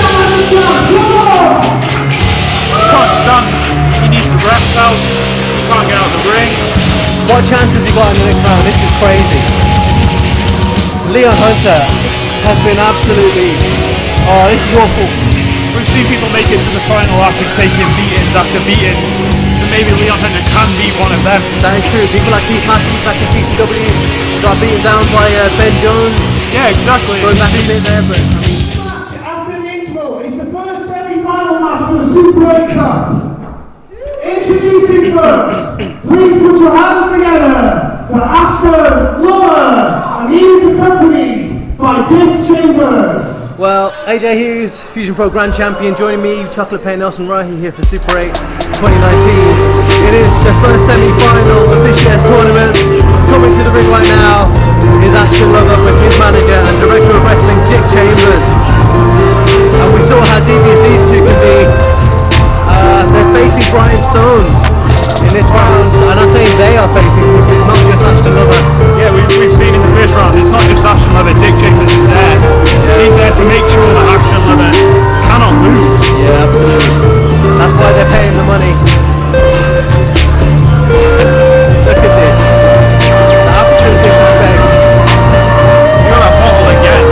C: He can't stand. He needs to rest out. He can't get out of the ring.
B: What chance has he got in the next round? This is crazy. Leon Hunter has been absolutely... Oh, this is awful.
C: We've seen people make it to the final after taking beatings after beatings. So maybe Leon Hunter can be one of them.
B: That is true. People like Keith Matthews back in TCW got beaten down by Ben Jones.
C: Yeah, exactly.
B: Going back a bit there, but...
F: After the interval, it's the first semi-final match for the Super 8 Cup. Introducing first, please put your hands together for Ashton Lover, and he is accompanied by Dick Chambers.
B: Well, AJ Hughes, Fusion Pro Grand Champion, joining me, Chocolate Pain Nelson Rahi here for Super 8 2019. It is the first semi-final of this year's tournament. Coming to the ring right now is Ashton Lover with his manager and director of wrestling, Dick Chambers. And we saw how deviant these two can be. They're facing Brian Stone in this round, and I'm saying they are facing because it's not just Ashton Lover.
C: Yeah, we've seen in the first round, it's not just Ashton Lover, Dick Chambers is there. Yeah. He's there to make sure that Ashton Lover cannot lose.
B: Yeah, absolutely. That's why they're paying the money. Look at this. The absolute disrespect.
C: You're that bottle again.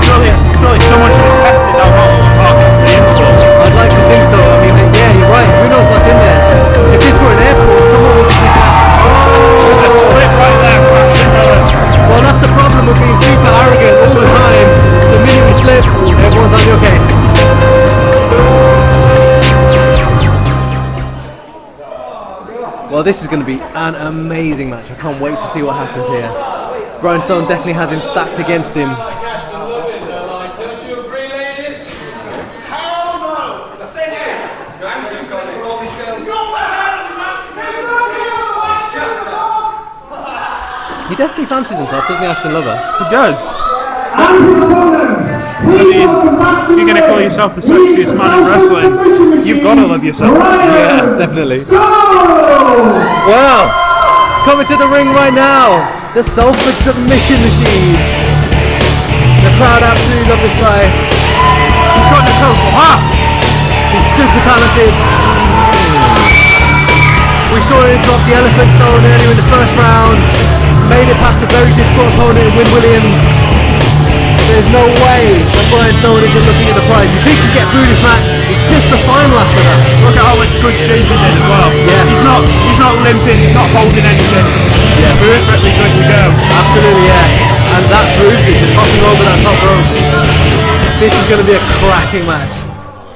C: Surely someone should have tested that bottle apart from the interval.
B: I'd like to think so. I mean, yeah, you're right. Who knows what's in there? If this were an airport, someone would be thinking,
C: There's a split right there for Ashton Lover.
B: well, that's the problem with being super arrogant all the time. The minute you slip, everyone's on your case. Well, this is going to be an amazing match. I can't wait to see what happens here. Brian Stone definitely has him stacked against him.
D: Don't you agree, ladies?
E: Hell no! The thing is, I'm too good for all these girls.
B: He definitely fancies himself, doesn't he, Ashton Lover?
C: He does.
F: And his opponent, please welcome back to
C: If you're going to call yourself the sexiest man in wrestling, you've got to love yourself.
B: Yeah, definitely.
F: Go!
B: Well, coming to the ring right now, the Salford Submission Machine. The crowd absolutely love this guy.
C: He's got the coat.
B: He's super talented. We saw him drop the Elephant Stone earlier in the first round. Made it past a very difficult opponent in Wynn Williams. There's no way that Brian Stone isn't looking at the prize. If he can get through this match, it's just the final after that.
C: Look at how much good shape he's in as well.
B: Yeah.
C: He's not limping, he's not holding anything.
B: Yeah.
C: Perfectly good to go.
B: Absolutely, yeah. And that proves it, just hopping over that top rope. This is going to be a cracking match.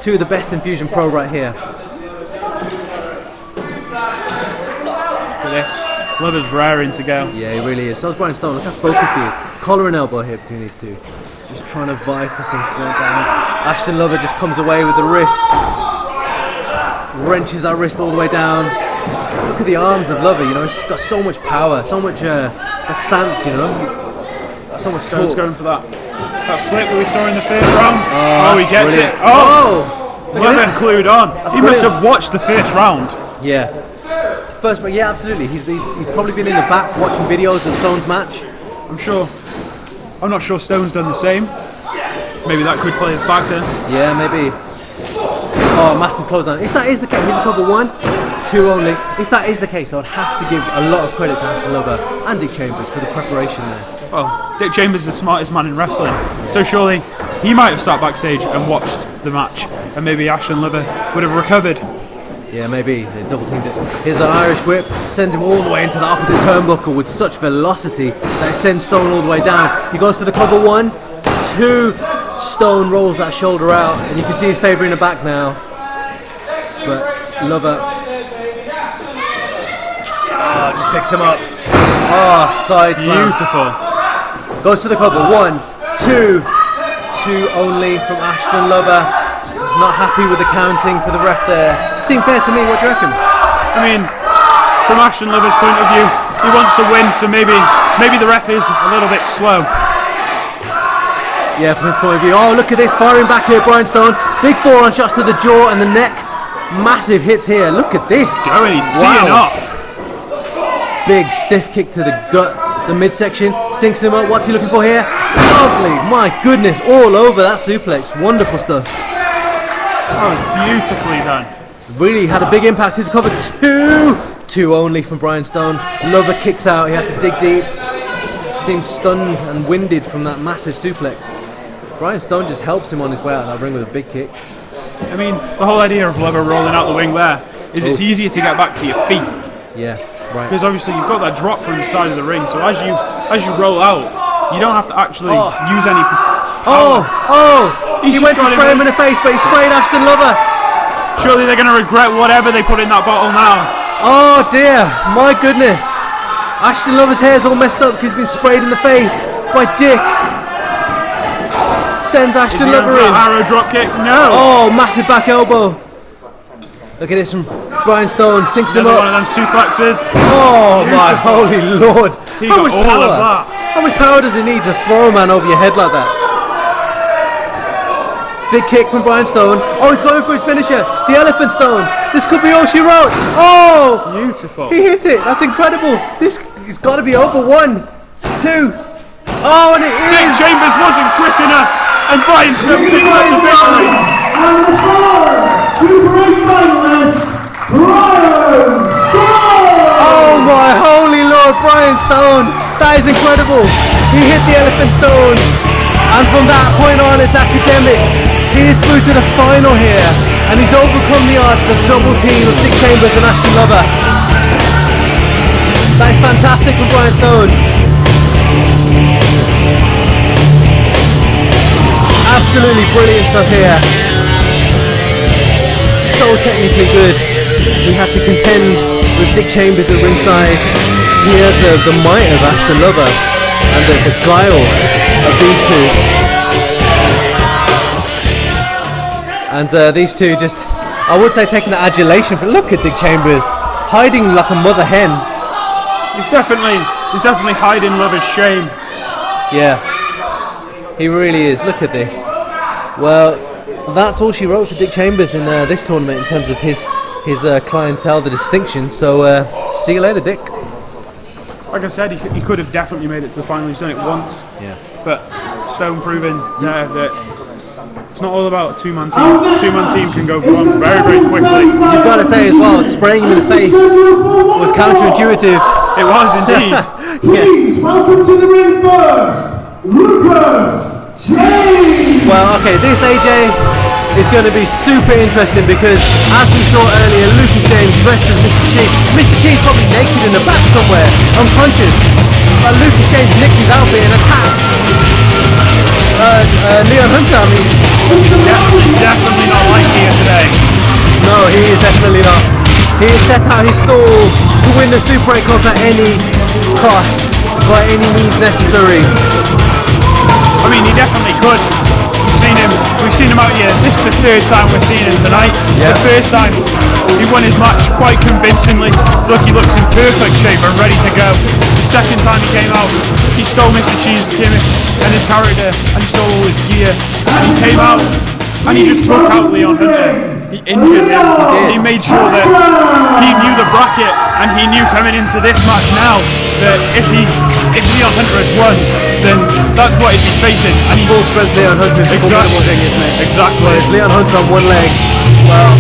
B: Two of the best in Fusion Pro right here.
C: For this, Lover's raring to go.
B: Yeah, he really is. So is Brian Stone. Look how focused he is. Collar and elbow here between these two. Just trying to vie for some strength. Ashton Lover just comes away with the wrist. Wrenches that wrist all the way down. Look at the arms of Lover, you know, he's got so much power, so much a stance, you know. So much
C: Stone's
B: torque.
C: going for that flip that we saw in the first round. Oh, he gets
B: brilliant.
C: it. Oh!
B: Look at
C: Lover
B: this.
C: clued on. He must
B: brilliant.
C: have watched the first round.
B: Yeah. First, but yeah, absolutely. He's probably been in the back watching videos of Stone's match.
C: I'm not sure Stone's done the same. Maybe that could play a factor.
B: Yeah, maybe. Oh, massive close down. If that is the case, here's a cover 1, 2 only. If that is the case, I would have to give a lot of credit to Ashton Lover and Dick Chambers for the preparation there.
C: Well, Dick Chambers is the smartest man in wrestling, so surely he might have sat backstage and watched the match, and maybe Ashton Lover would have recovered.
B: Yeah, maybe they double teamed it. Here's an Irish whip, sends him all the way into the opposite turnbuckle with such velocity that it sends Stone all the way down. He goes for the cover 1, 2. Stone rolls that shoulder out, and you can see his favour in the back now. But Lover just picks him up. Side slam.
C: Beautiful.
B: Goes to the cover. 1, 2, 2 only from Ashton Lover. He's not happy with the counting for the ref there. Seemed fair to me. What do you reckon?
C: I mean, from Ashton Lover's point of view, he wants to win, so maybe the ref is a little bit slow.
B: Yeah, from his point of view. Oh, look at this, firing back here, Brian Stone. Big forearm shots to the jaw and the neck. Massive hits here. Look at this.
C: Going, he's teeing off.
B: Big stiff kick to the gut, the midsection. Sinks him up. What's he looking for here? Lovely. My goodness, all over that suplex. Wonderful stuff.
C: That was beautifully done.
B: Really had a big impact. He's covered two only from Brian Stone. Lover kicks out. He had to dig deep. Seemed stunned and winded from that massive suplex. Brian Stone just helps him on his way out of that ring with a big kick.
C: I mean, the whole idea of Lover rolling out the wing there is it's easier to get back to your feet.
B: Yeah, right.
C: Because obviously you've got that drop from the side of the ring, so as you roll out, you don't have to actually use any power.
B: He went to spray him in the face, but he sprayed Ashton Lover.
C: Surely they're going to regret whatever they put in that bottle now.
B: Oh dear, my goodness. Ashton Lover's hair's all messed up because he's been sprayed in the face by Dick. Sends Ashton Lover in.
C: Arrow drop kick? No.
B: Oh, massive back elbow. Look at this from Brian Stone, sinks him up.
C: One of them suplexes.
B: Oh my holy lord.
C: He got all of that.
B: How much power does he need to throw a man over your head like that? Big kick from Brian Stone. Oh, he's going for his finisher. The Elephant Stone. This could be all she wrote. Oh!
C: Beautiful.
B: He hit it. That's incredible. This has got to be over. 1, 2. Oh, and it is.
C: Dick Chambers wasn't quick enough. And Brian Stone picks up the victory.
F: And the first Super 8 finalist, Brian Stone!
B: Oh my holy lord, Brian Stone. That is incredible. He hit the Elephant Stone. And from that point on, it's academic. He is through to the final here. And he's overcome the odds of the double team of Dick Chambers and Ashton Lover. That is fantastic from Brian Stone. Absolutely brilliant stuff here. So technically good. He had to contend with Dick Chambers at ringside. He had the might of Ashton Lover and the guile of these two. And these two just, I would say, taking the adulation, but look at Dick Chambers hiding like a mother hen.
C: He's definitely hiding Lover's shame.
B: Yeah, he really is. Look at this. Well, that's all she wrote for Dick Chambers in this tournament in terms of his clientele, the distinction. So see you later, Dick.
C: Like I said, he could have definitely made it to the final. He's done it once.
B: Yeah.
C: But Stone proving there that it's not all about a two-man team. A two-man team can go wrong very, very quickly.
B: You've got to say as well, spraying him in the face was counterintuitive.
C: It was indeed.
F: Please welcome to the ring first, Lucas James!
B: Well, okay, this AJ is going to be super interesting because, as we saw earlier, Lucas James dressed as Mr. Cheese. Mr. Cheese probably naked in the back somewhere, unconscious. But Lucas James nicked his outfit and attacked Leon Hunter. I mean,
C: Definitely not like here today.
B: no, he is definitely not. He has set out his stall to win the Super 8 Cup at any cost, by any means necessary.
C: I mean, he definitely could. We've seen him out here. This is the third time we're seeing him tonight.
B: Yeah.
C: The first time he won his match quite convincingly. Look, he looks in perfect shape and ready to go. The second time he came out, he stole Mr. Cheese's gimmick and his character, and he stole all his gear. And he came out and he just took out Leon Hunter. He injured him. He made sure that he knew the bracket, and he knew coming into this match now that if Leon Hunter had won, then that's what he'd be facing. And he
B: Full strength Leon Hunter is a formidable thing, isn't it?
C: Exactly.
B: Whereas Leon Hunter on one leg, well,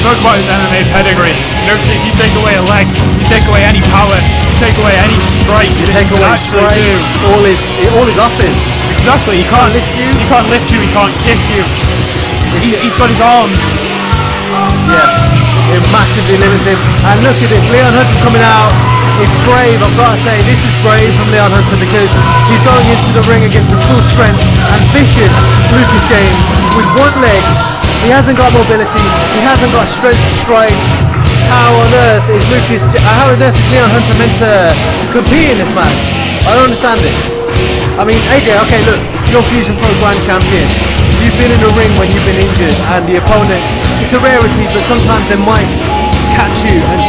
C: Talk about his MMA pedigree. You know, if you take away a leg, you take away any power, you take away any strike,
B: you take away strike, all his offense.
C: Exactly. He can't lift you. He can't lift you. He can't kick you. He's got his arms.
B: Yeah, it massively limits him. And look at this, Leon Hunter's coming out. It's brave, I've got to say. This is brave from Leon Hunter because he's going into the ring against a full strength and vicious Lucas James with one leg. He hasn't got mobility. He hasn't got strength to strike. How on earth is Leon Hunter meant to compete in this match? I don't understand it. I mean, AJ, okay, look, you're Fusion Pro Grand Champion. You've been in the ring when you've been injured, and the opponent, it's a rarity, but sometimes they might catch you and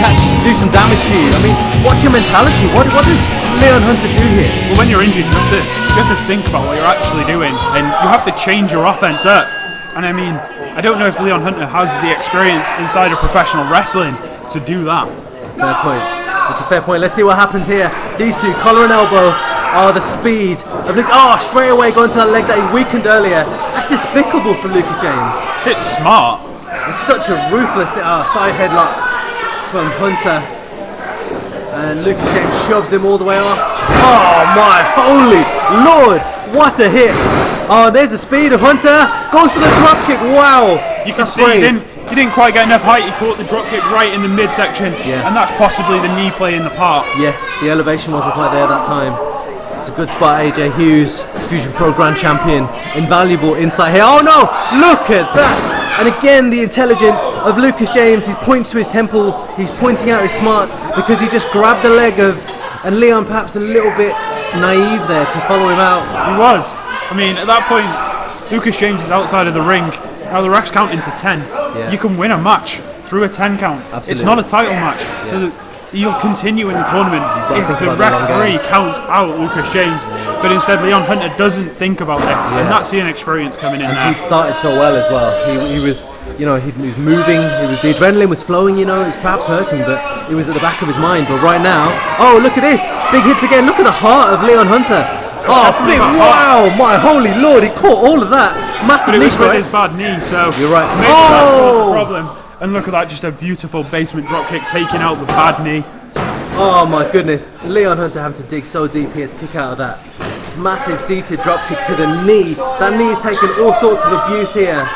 B: do some damage to you. I mean, what's your mentality? What does Leon Hunter do here?
C: Well, when you're injured, you have to think about what you're actually doing, and you have to change your offense up. And I mean, I don't know if Leon Hunter has the experience inside of professional wrestling to do that.
B: It's a fair point. It's a fair point. Let's see what happens here. These two, collar and elbow. Oh, the speed of Luke. Oh, straight away going to that leg that he weakened earlier. That's despicable from Lucas James.
C: It's smart.
B: It's such a ruthless side headlock from Hunter. And Lucas James shoves him all the way off. Oh my holy lord, what a hit. Oh, there's the speed of Hunter. Goes for the drop kick. Wow.
C: You can see he didn't quite get enough height. He caught the drop kick right in the midsection.
B: Yeah.
C: And that's possibly the knee playing the part.
B: Yes, the elevation wasn't quite there that time. It's a good spot, AJ Hughes, Fusion Pro Grand Champion. Invaluable insight here. Oh no, look at that. And again, the intelligence of Lucas James. He points to his temple. He's pointing out his smart because he just grabbed the leg of, and Leon perhaps a little bit naive there to follow him out.
C: He was. I mean, at that point, Lucas James is outside of the ring. Now the ref's counting to 10.
B: Yeah.
C: You can win a match through a 10 count.
B: Absolutely.
C: It's not a title match. Yeah. So you'll continue in the tournament if the referee counts out Lucas James. But instead, Leon Hunter doesn't think about this. And that's the inexperience coming in there.
B: He'd started so well as well. He was, he was moving. The adrenaline was flowing, it was perhaps hurting, but it was at the back of his mind. But right now, oh, look at this. Big hits again. Look at the heart of Leon Hunter. Oh, big, wow, my holy lord, he caught all of that. Massive
C: but it
B: knee
C: was with
B: strike.
C: his bad knee, so
B: you're right.
C: maybe that was the problem. And look at that, just a beautiful basement dropkick taking out the bad knee.
B: Oh my goodness, Leon Hunter having to dig so deep here to kick out of that. Massive seated dropkick to the knee. That knee is taking all sorts of abuse here.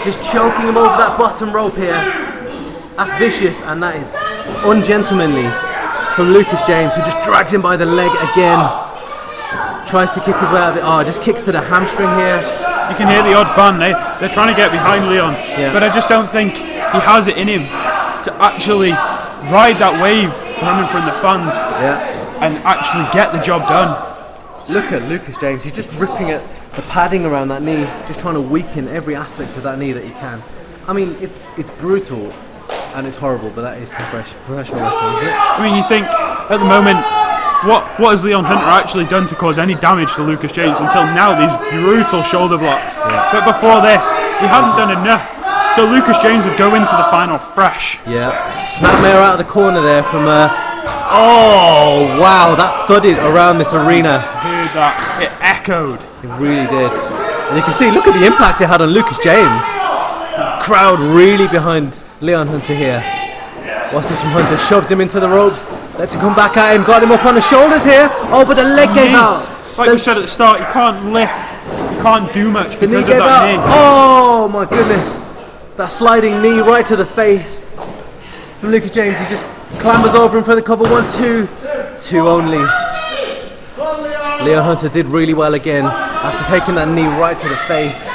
B: Just choking him over that bottom rope here. That's vicious, and that is ungentlemanly from Lucas James, who just drags him by the leg again. Tries to kick his way out of it. Oh, just kicks to the hamstring here.
C: You can hear the odd fan. They're trying to get behind Leon.
B: Yeah.
C: But I just don't think he has it in him to actually ride that wave coming from the fans and actually get the job done.
B: Look at Lucas James. He's just ripping at the padding around that knee, just trying to weaken every aspect of that knee that he can. I mean, it's brutal and it's horrible, but that is professional wrestling, isn't it?
C: I mean, you think at the moment, what has Leon Hunter actually done to cause any damage to Lucas James until now? These brutal shoulder blocks.
B: Yeah.
C: But before this, he hadn't done enough. So Lucas James would go into the final fresh.
B: Yeah. Snapmare out of the corner there from. Oh wow! That thudded around this arena.
C: Heard that? It echoed.
B: It really did. And you can see, look at the impact it had on Lucas James. Crowd really behind Leon Hunter here. What's this from Hunter? Shoves him into the ropes. Lets him come back at him. Got him up on the shoulders here. Oh, but the leg gave out.
C: Like we said at the start, you can't lift. You can't do much
B: The knee
C: because of
B: gave
C: that
B: out.
C: knee.
B: Oh my goodness. That sliding knee right to the face from Lucas James. He just clambers over him for the cover. 1, 2. 2 only. Leon Hunter did really well again after taking that knee right to the face.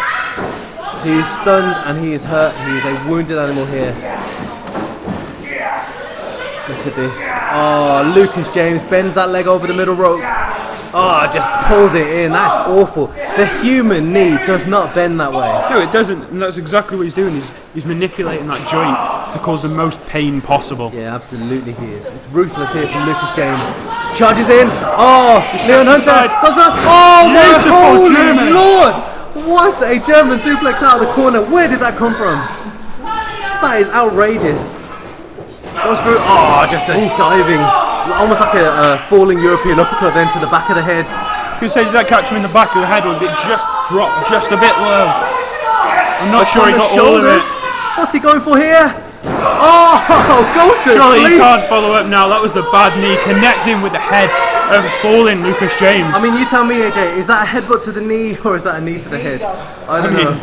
B: He is stunned and he is hurt. He is a wounded animal here. Look at this. Oh, Lucas James bends that leg over the middle rope. Oh, just pulls it in. That's awful. The human knee does not bend that way.
C: No, it doesn't, and that's exactly what he's doing. He's manipulating that joint to cause the most pain possible.
B: Yeah, absolutely he is. It's ruthless here from Lucas James. Charges in. Oh, Leon Hunter. Oh my
C: Beautiful
B: holy
C: German.
B: lord! What a German suplex out of the corner. Where did that come from? That is outrageous. Goes through. Oh, just a diving, almost like a falling European uppercut then to the back of the head.
C: You say, did that catch him in the back of the head, or did it just drop just a bit low? I'm not sure he got all of it.
B: What's he going for here? Oh, go to
C: Surely he
B: sleep.
C: can't follow up now. That was the bad knee connecting with the head of falling Lucas James.
B: I mean, you tell me, AJ, is that a headbutt to the knee or is that a knee to the head? I don't know.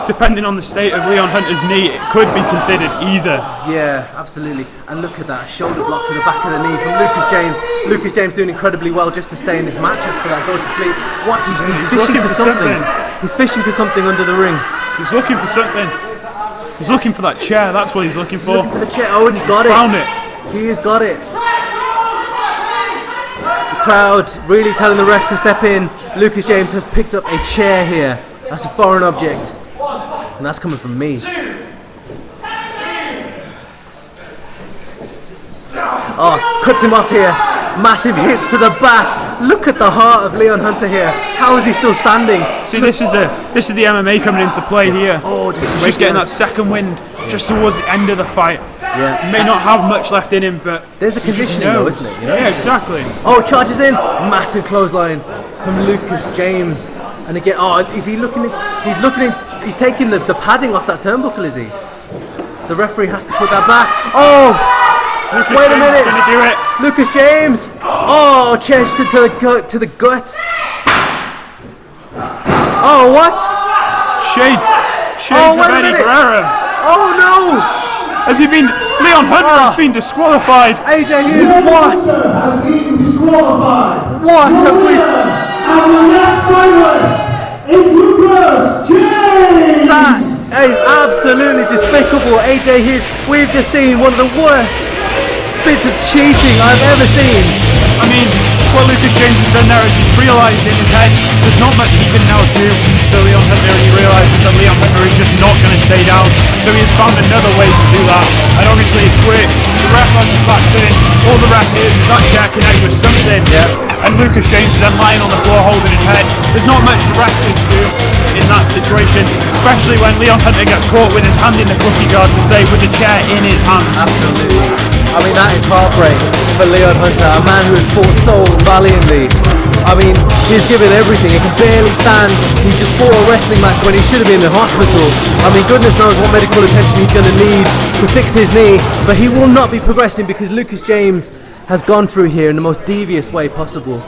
C: Depending on the state of Leon Hunter's knee, it could be considered either.
B: Yeah, absolutely. And look at that shoulder block to the back of the knee from Lucas James. Lucas James doing incredibly well just to stay in this match after that. Go to sleep. What's he's fishing for something. He's fishing for something under the ring.
C: He's looking for something. He's looking for that chair. That's what he's looking for.
B: Looking for the chair. Oh, and he's got it.
C: Found it.
B: He has got it. The crowd really telling the ref to step in. Lucas James has picked up a chair here. That's a foreign object. And that's coming from me. Oh, cuts him off here. Massive hits to the back. Look at the heart of Leon Hunter here. How is he still standing?
C: See, this is the MMA coming into play here.
B: Oh,
C: just getting that second wind just towards the end of the fight.
B: Yeah.
C: He may not have much left in him, but
B: there's the conditioning though, isn't it? You know?
C: Yeah, exactly.
B: Oh, charges in. Massive clothesline from Lucas James. And again, is he looking? He's taking the padding off that turnbuckle, is he? The referee has to put that back. Oh!
C: Lucas
B: Wait a
C: James
B: minute!
C: is gonna do it.
B: Lucas James! Oh, change to the gut. Oh, what?
C: Shades
B: Oh,
C: of
B: wait a
C: Eddie
B: minute.
C: Guerrero.
B: Oh no!
C: Has he been? Leon Hunter has been disqualified.
B: AJ Hughes, what?
F: Has been disqualified.
B: What have we?
F: And the next finalist is Lucas James.
B: That is absolutely despicable. AJ Hughes, we've just seen one of the worst bits of cheating I've ever seen.
C: I mean, what Lucas James has done there is he's realised in his head there's not much he can now do to Leon Hunter, and he realises that Leon Hunter is just not going to stay down. So he has found another way to do that, and obviously it's worked. The ref has his back in, all the ref is that chair connect with something, and Lucas James is then lying on the floor holding his head. There's not much the ref can do in that situation, especially when Leon Hunter gets caught with his hand in the cookie jar to say with the chair in his hands.
B: Absolutely. I mean, that is heartbreak for Leon Hunter, a man who has fought so valiantly. I mean, he's given everything. He can barely stand. He just fought a wrestling match when he should have been in the hospital. I mean, goodness knows what medical attention he's going to need to fix his knee. But he will not be progressing because Lucas James has gone through here in the most devious way possible.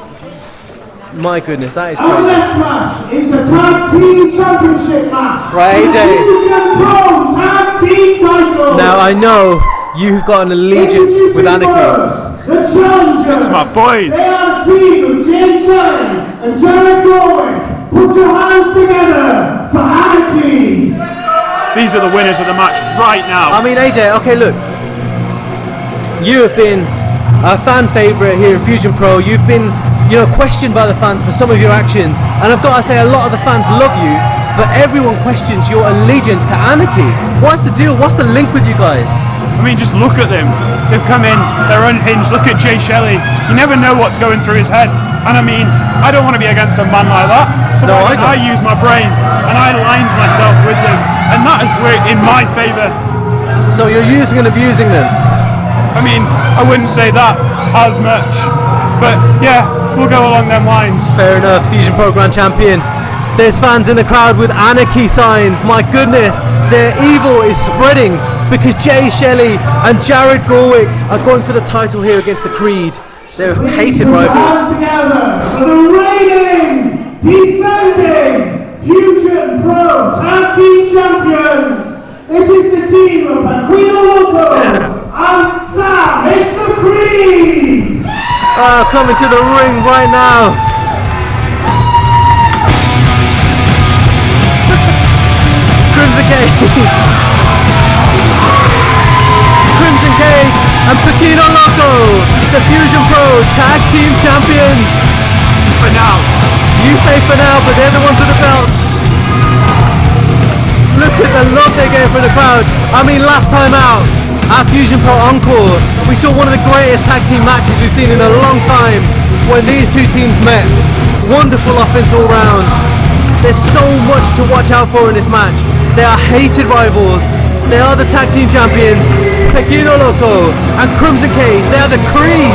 B: My goodness, that is
F: Our
B: crazy.
F: next match is a tag team championship match.
B: Right, AJ.
F: Fusion Pro tag team title.
B: Now, I know you've got an allegiance with Anarchy.
F: The challengers.
C: It's my boys.
F: They are a team of Jay Shelley and Jared Colwyn. Put your hands together for Anarchy.
C: These are the winners of the match right now.
B: I mean, AJ, okay, look. You have been a fan favourite here in Fusion Pro. You've been, questioned by the fans for some of your actions. And I've got to say, a lot of the fans love you, but everyone questions your allegiance to Anarchy. What's the deal? What's the link with you guys?
C: I mean, just look at them. They've come in, they're unhinged. Look at Jay Shelley. You never know what's going through his head. And I mean, I don't want to be against a man like that. So
B: No,
C: I use my brain and I aligned myself with them. And that has worked in my favour.
B: So you're using and abusing them?
C: I mean, I wouldn't say that as much. But yeah, we'll go along them lines.
B: Fair enough, Fusion Pro Grand Champion. There's fans in the crowd with Anarchy signs. My goodness, their evil is spreading because Jay Shelley and Jared Gorwick are going for the title here against the Creed. They're hated rivals.
F: Hands together for the reigning, defending Fusion Pro tag team champions. It is the team of Aquino Loco and Sam. It's the Creed.
B: Coming to the ring right now. Crimson Cage and Paquino Loco, the Fusion Pro Tag Team Champions.
C: For now.
B: You say for now, but they're the ones with the belts. Look at the love they gave for the crowd. I mean, last time out at Fusion Pro Encore, we saw one of the greatest tag team matches we've seen in a long time when these two teams met. Wonderful offense all round. There's so much to watch out for in this match. They are hated rivals. They are the tag team champions, Pequeno Loco and Crimson Cage. They are the Creed.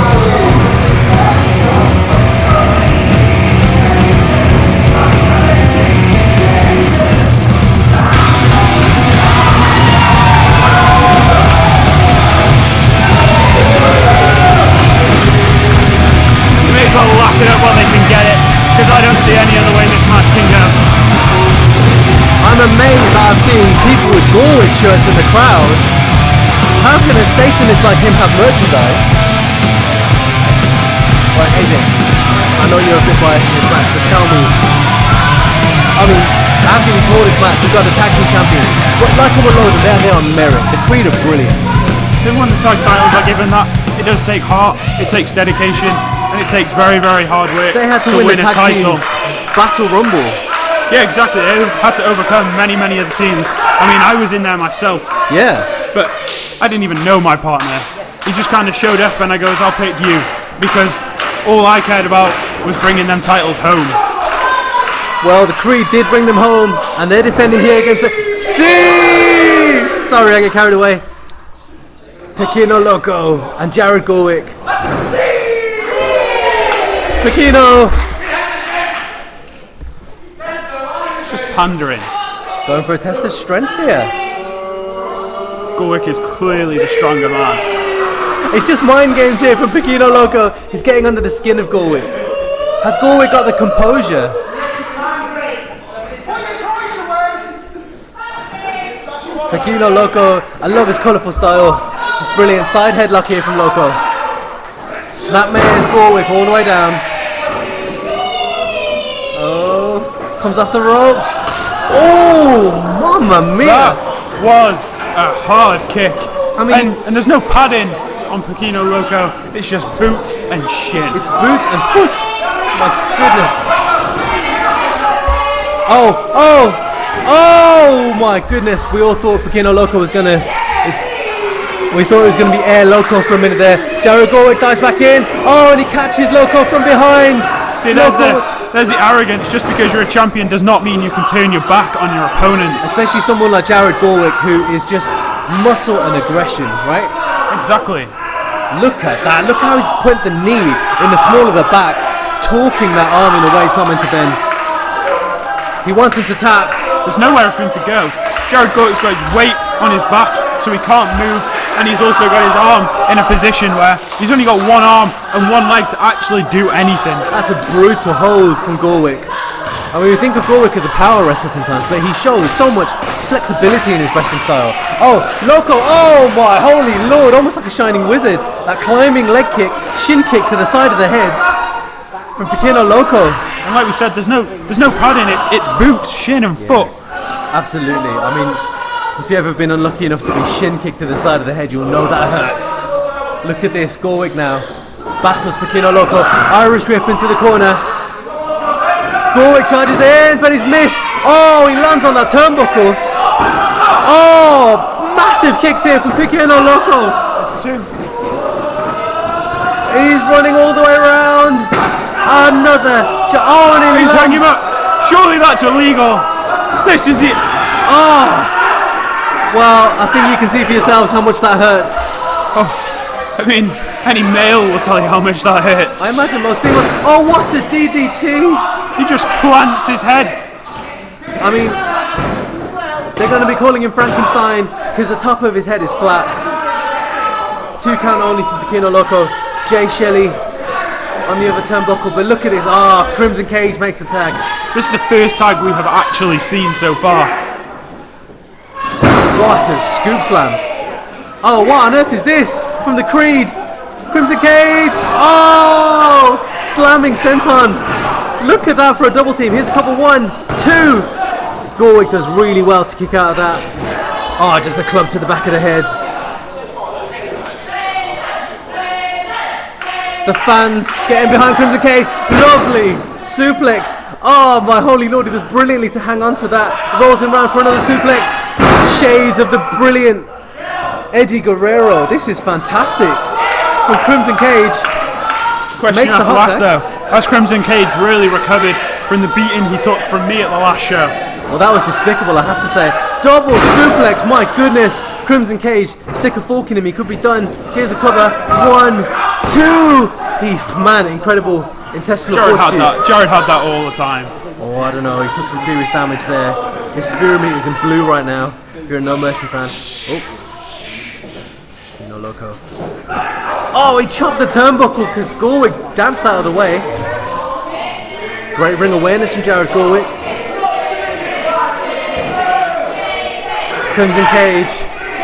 C: You may as well lock it up while they can get it, because I don't see any other way this match can go.
B: I'm amazed that I'm seeing people with Gorwick shirts in the crowd. How can a Satanist like him have merchandise? Right, AJ, I know you're a bit biased in this match, but tell me, I mean, how can you call this match? We've got the tag team champions, but like them alone, they're on merit. The Creed are brilliant.
C: They won the tag titles, I give them that. It does take heart, it takes dedication, and it takes very, very hard work
B: They had to win
C: win
B: the
C: a
B: tag
C: title.
B: team Battle Rumble.
C: Yeah, exactly. They had to overcome many, many other teams. I mean, I was in there myself,
B: Yeah.
C: but I didn't even know my partner. he just kind of showed up and I goes, I'll pick you, because all I cared about was bringing them titles home.
B: Well, the Creed did bring them home, and they're defending here against the Sorry, I get carried away. Pequeno Loco and Jared Gorwick. Pequeno
C: Just pandering.
B: going for a test of strength here.
C: Gorwick is clearly the stronger man.
B: It's just mind games here from Pequeno Loco. He's getting under the skin of Gorwick. Has Gorwick got the composure? Pequeno Loco, I love his colourful style. It's brilliant. Side headlock here from Loco. Snapmare's Gorwick all the way down. Oh, comes off the ropes. Oh, mamma mia!
C: That was a hard kick.
B: I mean,
C: and there's no padding on Pequeno Loco. It's just boots and shin.
B: it's boot and foot. My goodness. Oh my goodness. We all thought Pequeno Loco was gonna. We thought it was gonna be Air Loco for a minute there. Jared Gorwick dives back in. Oh, and he catches Loco from behind.
C: See, there's the arrogance. Just because you're a champion does not mean you can turn your back on your opponent.
B: Especially someone like Jared Gorwick, who is just muscle and aggression, right?
C: Exactly.
B: Look at that. Look how he's put the knee in the small of the back, torquing that arm in a way it's not meant to bend. He wants him to tap.
C: There's nowhere for him to go. Jared Gorwick's got his weight on his back, so he can't move, and he's also got his arm in a position where he's only got one arm and one leg to actually do anything.
B: That's a brutal hold from Gorwick. I mean, we think of Gorwick as a power wrestler sometimes, but he shows so much flexibility in his wrestling style. Oh, Loco, oh my holy lord, almost like a shining wizard. That climbing leg kick, shin kick to the side of the head from Pequeno Loco.
C: And like we said, there's no padding. It's boots, shin, and foot.
B: Absolutely. I mean, if you've ever been unlucky enough to be shin kicked to the side of the head, you'll know that hurts. Look at this, Gorwick now battles Pequeno Loco. Irish whip into the corner. Gorwick charges in, but he's missed. Oh, he lands on that turnbuckle. Oh, massive kicks here from Pequeno Loco. He's running all the way around. Another. Oh, and
C: He's hanging him up. Surely that's illegal. This is it.
B: Oh. Well, I think you can see for yourselves how much that hurts.
C: Oh, I mean, any male will tell you how much that hurts.
B: I imagine most females. Oh, what a DDT!
C: He just plants his head.
B: I mean, they're going to be calling him Frankenstein because the top of his head is flat. 2 count only for Pequeno Loco. Jay Shelley on the other turnbuckle, but look at this. Crimson Cage makes the tag.
C: This is the first tag we have actually seen so far.
B: What a scoop slam. Oh, what on earth is this? From the Creed. Crimson Cage. Oh, slamming senton. Look at that for a double team. Here's a couple. 1, 2. Gorwick does really well to kick out of that. Oh, just a club to the back of the head. The fans getting behind Crimson Cage. Lovely suplex. Oh, my holy lord, he does brilliantly to hang on to that. Rolls him round for another suplex. Shades of the brilliant Eddie Guerrero. This is fantastic. From Crimson Cage.
C: Question you have to ask though, has Crimson Cage really recovered from the beating he took from me at the last show?
B: Well, that was despicable, I have to say. Double suplex, my goodness. Crimson Cage, stick a fork in him, he could be done. Here's a cover. 1, 2. Man, incredible intestinal fortitude.
C: Jared had that all the time.
B: Oh, I don't know, he took some serious damage there. His spirit meter is in blue right now, if you're a No Mercy fan. Oh. No Loco. Oh, he chopped the turnbuckle because Gorwick danced out of the way. Great ring awareness from Jared Gorwick. Crimson Cage.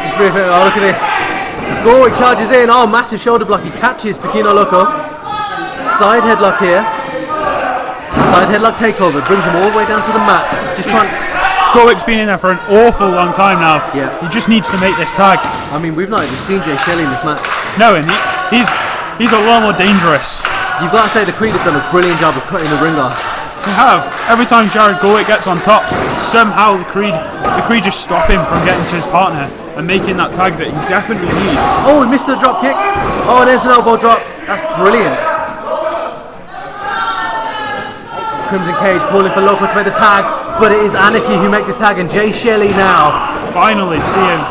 B: Just briefly, oh, look at this. Gorwick charges in. Oh, massive shoulder block. He catches Pequeno Loco. Side headlock here. Side headlock takeover. Brings him all the way down to the mat. Just trying.
C: Gorwick's been in there for an awful long time now.
B: Yeah.
C: He just needs to make this tag.
B: I mean, we've not even seen Jay Shelley in this match.
C: No, and he's a lot more dangerous.
B: You've got to say the Creed have done a brilliant job of cutting the ring off.
C: They have. Every time Jared Gorwick gets on top, somehow the Creed just stop him from getting to his partner and making that tag that he definitely needs.
B: Oh, he missed the drop kick. Oh, there's an elbow drop. That's brilliant. Crimson Cage calling for Loco to make the tag, but it is Anarchy who make the tag, and Jay Shelley now.
C: Finally see him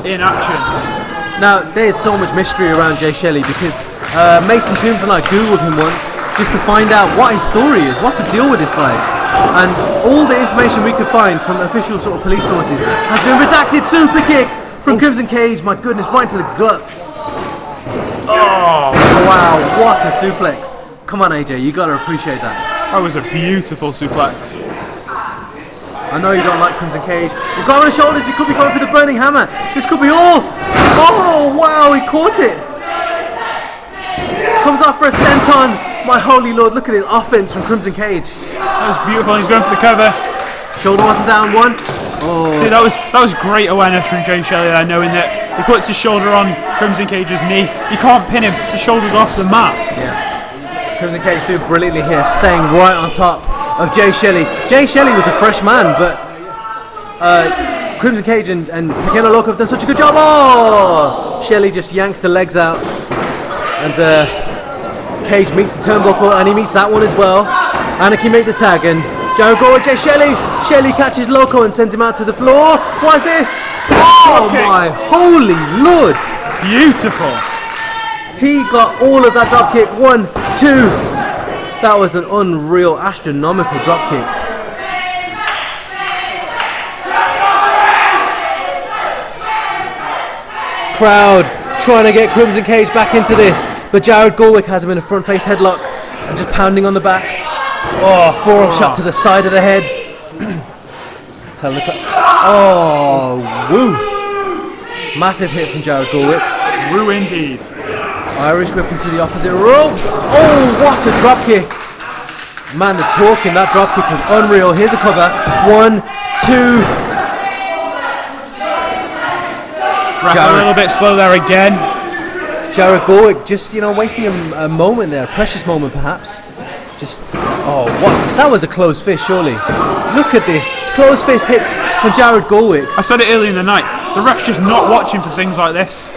C: in action.
B: Now, there's so much mystery around Jay Shelley because Mason Toombs and I googled him once just to find out what his story is, what's the deal with this guy. And all the information we could find from official sort of police sources has been redacted. Super kick from Crimson Cage, my goodness, right into the gut. Oh, wow, what a suplex. Come on, AJ, you gotta appreciate that.
C: That was a beautiful suplex.
B: I know you don't like Crimson Cage. He's got on his shoulders, he could be going for the burning hammer. This could be all. Oh, wow, he caught it. Comes out for a senton. My holy lord, look at his offense from Crimson Cage.
C: That was beautiful, he's going for the cover.
B: Shoulder wasn't down one. Oh.
C: See, that was great awareness from Jay Shelley there, knowing that he puts his shoulder on Crimson Cage's knee. You can't pin him, his shoulder's off the mat.
B: Yeah. Crimson Cage doing brilliantly here, staying right on top of Jay Shelley. Jay Shelley was the fresh man, but Crimson Cage and Pequeno Loco have done such a good job. Oh! Shelley just yanks the legs out, and Cage meets the turnbuckle, and he meets that one as well. Anarchy make the tag, and Jared Gorwick, Jay Shelley. Shelley catches Loco and sends him out to the floor. What is this? Oh my holy lord!
C: Beautiful.
B: He got all of that drop kick. 1, 2. That was an unreal, astronomical drop kick. Crowd trying to get Crimson Cage back into this, but Jared Gorwick has him in a front face headlock and just pounding on the back. Oh, forearm shot to the side of the head. Tell the crowd. Oh, woo! Massive hit from Jared Gorwick.
C: Woo indeed.
B: Irish whip into the opposite ropes. Oh, what a drop kick. Man, the torque in that drop kick was unreal. Here's a cover. 1, 2.
C: Ref a little bit slow there again.
B: Jared Gorwick just, wasting a moment there. A precious moment, perhaps. Just, oh, what? That was a closed fist, surely. Look at this. Closed fist hits from Jared Gorwick.
C: I said it earlier in the night. The ref's just not watching for things like this.